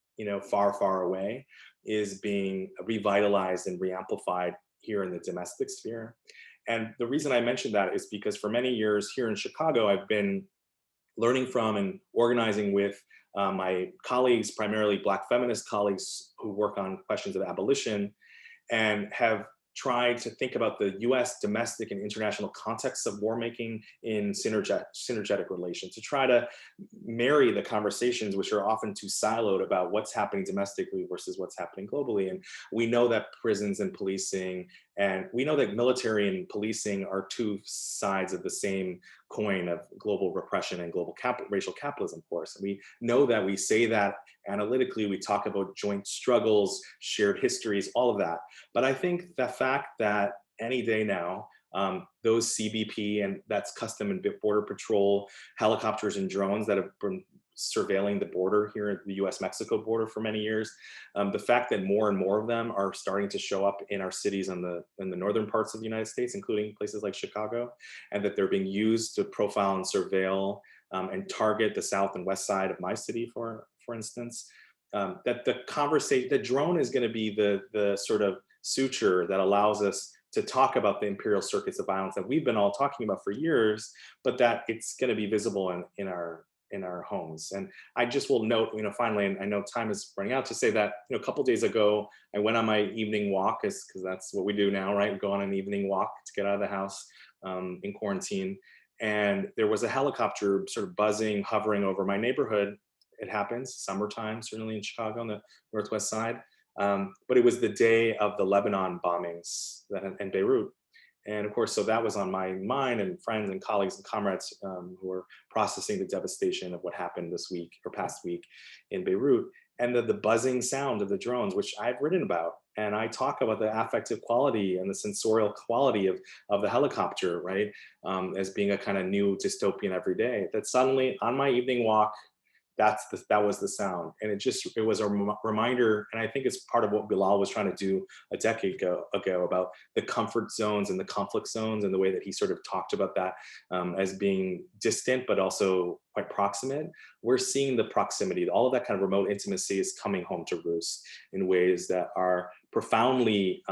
Speaker 2: far, far away, is being revitalized and reamplified here in the domestic sphere. And the reason I mentioned that is because for many years here in Chicago, I've been learning from and organizing with my colleagues, primarily Black feminist colleagues who work on questions of abolition, and have tried to think about the US domestic and international contexts of war making in synergetic relation, to try to marry the conversations which are often too siloed about what's happening domestically versus what's happening globally. And we know that prisons and policing, and we know that military and policing are two sides of the same coin of global repression and global racial capitalism, of course. And we know that, we say that analytically, we talk about joint struggles, shared histories, all of that. But I think the fact that any day now, those CBP, and that's Custom and Border Patrol helicopters and drones that have been surveilling the border here at the US-Mexico border for many years, the fact that more and more of them are starting to show up in our cities in the northern parts of the United States, including places like Chicago, and that they're being used to profile and surveil and target the south and west side of my city, for instance, that the drone is going to be the sort of suture that allows us to talk about the imperial circuits of violence that we've been all talking about for years, but that it's going to be visible in our homes. And I just will note, finally, and I know time is running out, to say that, a couple days ago, I went on my evening walk, because that's what we do now, right? We go on an evening walk to get out of the house in quarantine. And there was a helicopter sort of buzzing, hovering over my neighborhood. It happens, summertime, certainly in Chicago on the northwest side. But it was the day of the Lebanon bombings in Beirut. And of course, so that was on my mind, and friends and colleagues and comrades who were processing the devastation of what happened this week or past week in Beirut, and the buzzing sound of the drones, which I've written about. And I talk about the affective quality and the sensorial quality of the helicopter, right? As being a kind of new dystopian every day. That suddenly on my evening walk, that was the sound. And it was a reminder, and I think it's part of what Bilal was trying to do a decade ago about the comfort zones and the conflict zones, and the way that he sort of talked about that as being distant, but also quite proximate. We're seeing the proximity, all of that kind of remote intimacy is coming home to roost in ways that are profoundly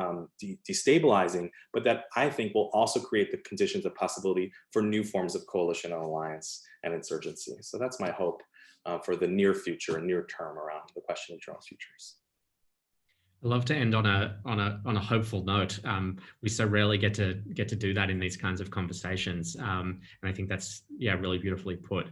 Speaker 2: destabilizing, but that I think will also create the conditions of possibility for new forms of coalition and alliance and insurgency. So that's my hope for the near future and near term around the question of drone futures.
Speaker 1: I love to end on a hopeful note. We so rarely get to do that in these kinds of conversations, and I think that's really beautifully put.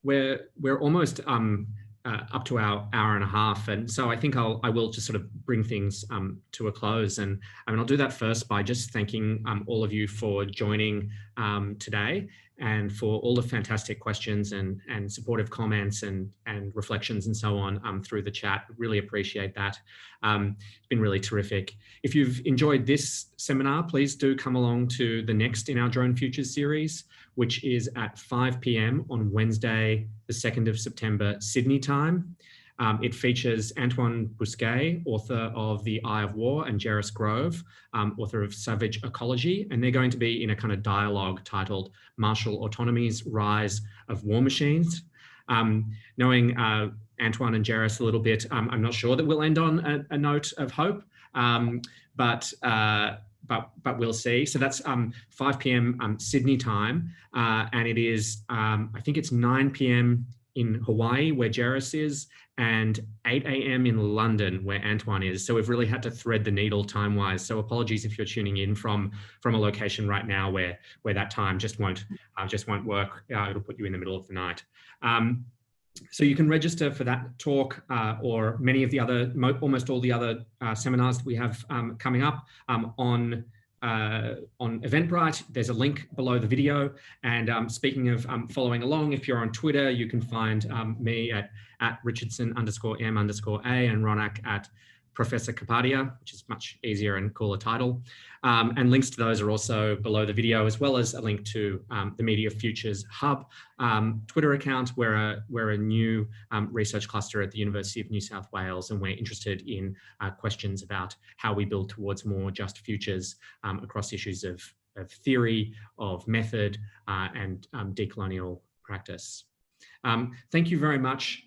Speaker 1: We're almost up to our hour and a half, and so I think I will just sort of bring things to a close. And I'll do that first by just thanking all of you for joining today, and for all the fantastic questions and supportive comments and reflections and so on through the chat. Really appreciate that. It's been really terrific. If you've enjoyed this seminar, please do come along to the next in our Drone Futures series, which is at 5 p.m. on Wednesday, the 2nd of September, Sydney time. It features Antoine Bousquet, author of The Eye of War, and Jerris Grove, author of Savage Ecology, and they're going to be in a kind of dialogue titled Martial Autonomy's Rise of War Machines. Knowing Antoine and Jerris a little bit, I'm not sure that we'll end on a note of hope, but we'll see. So that's 5 p.m. Sydney time, and it is, I think it's 9 p.m. in Hawaii, where Jerris is, and 8 a.m. in London, where Antoine is. So we've really had to thread the needle time-wise. So apologies if you're tuning in from a location right now where that time just won't work. It'll put you in the middle of the night. So you can register for that talk or many of the other, almost all the other seminars that we have coming up on Eventbrite. There's a link below the video. And speaking of following along, if you're on Twitter, you can find me at Richardson_M_A and Ronak at Professor Kapadia, which is much easier and cooler title. And links to those are also below the video, as well as a link to the Media Futures Hub Twitter account. We're a new research cluster at the University of New South Wales, and we're interested in questions about how we build towards more just futures across issues of theory, of method, and decolonial practice. Thank you very much,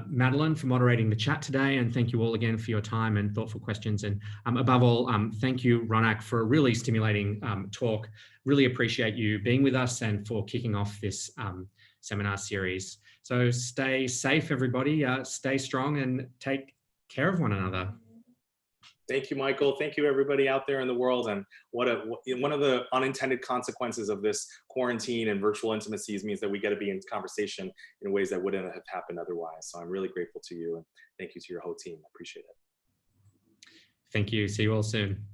Speaker 1: Madeline, for moderating the chat today, and thank you all again for your time and thoughtful questions. And above all, thank you, Ronak, for a really stimulating talk. Really appreciate you being with us and for kicking off this seminar series. So stay safe, everybody. Stay strong and take care of one another.
Speaker 2: Thank you, Michael. Thank you, everybody out there in the world. And one of the unintended consequences of this quarantine and virtual intimacies means that we get to be in conversation in ways that wouldn't have happened otherwise. So I'm really grateful to you, and thank you to your whole team. I appreciate it.
Speaker 1: Thank you. See you all soon.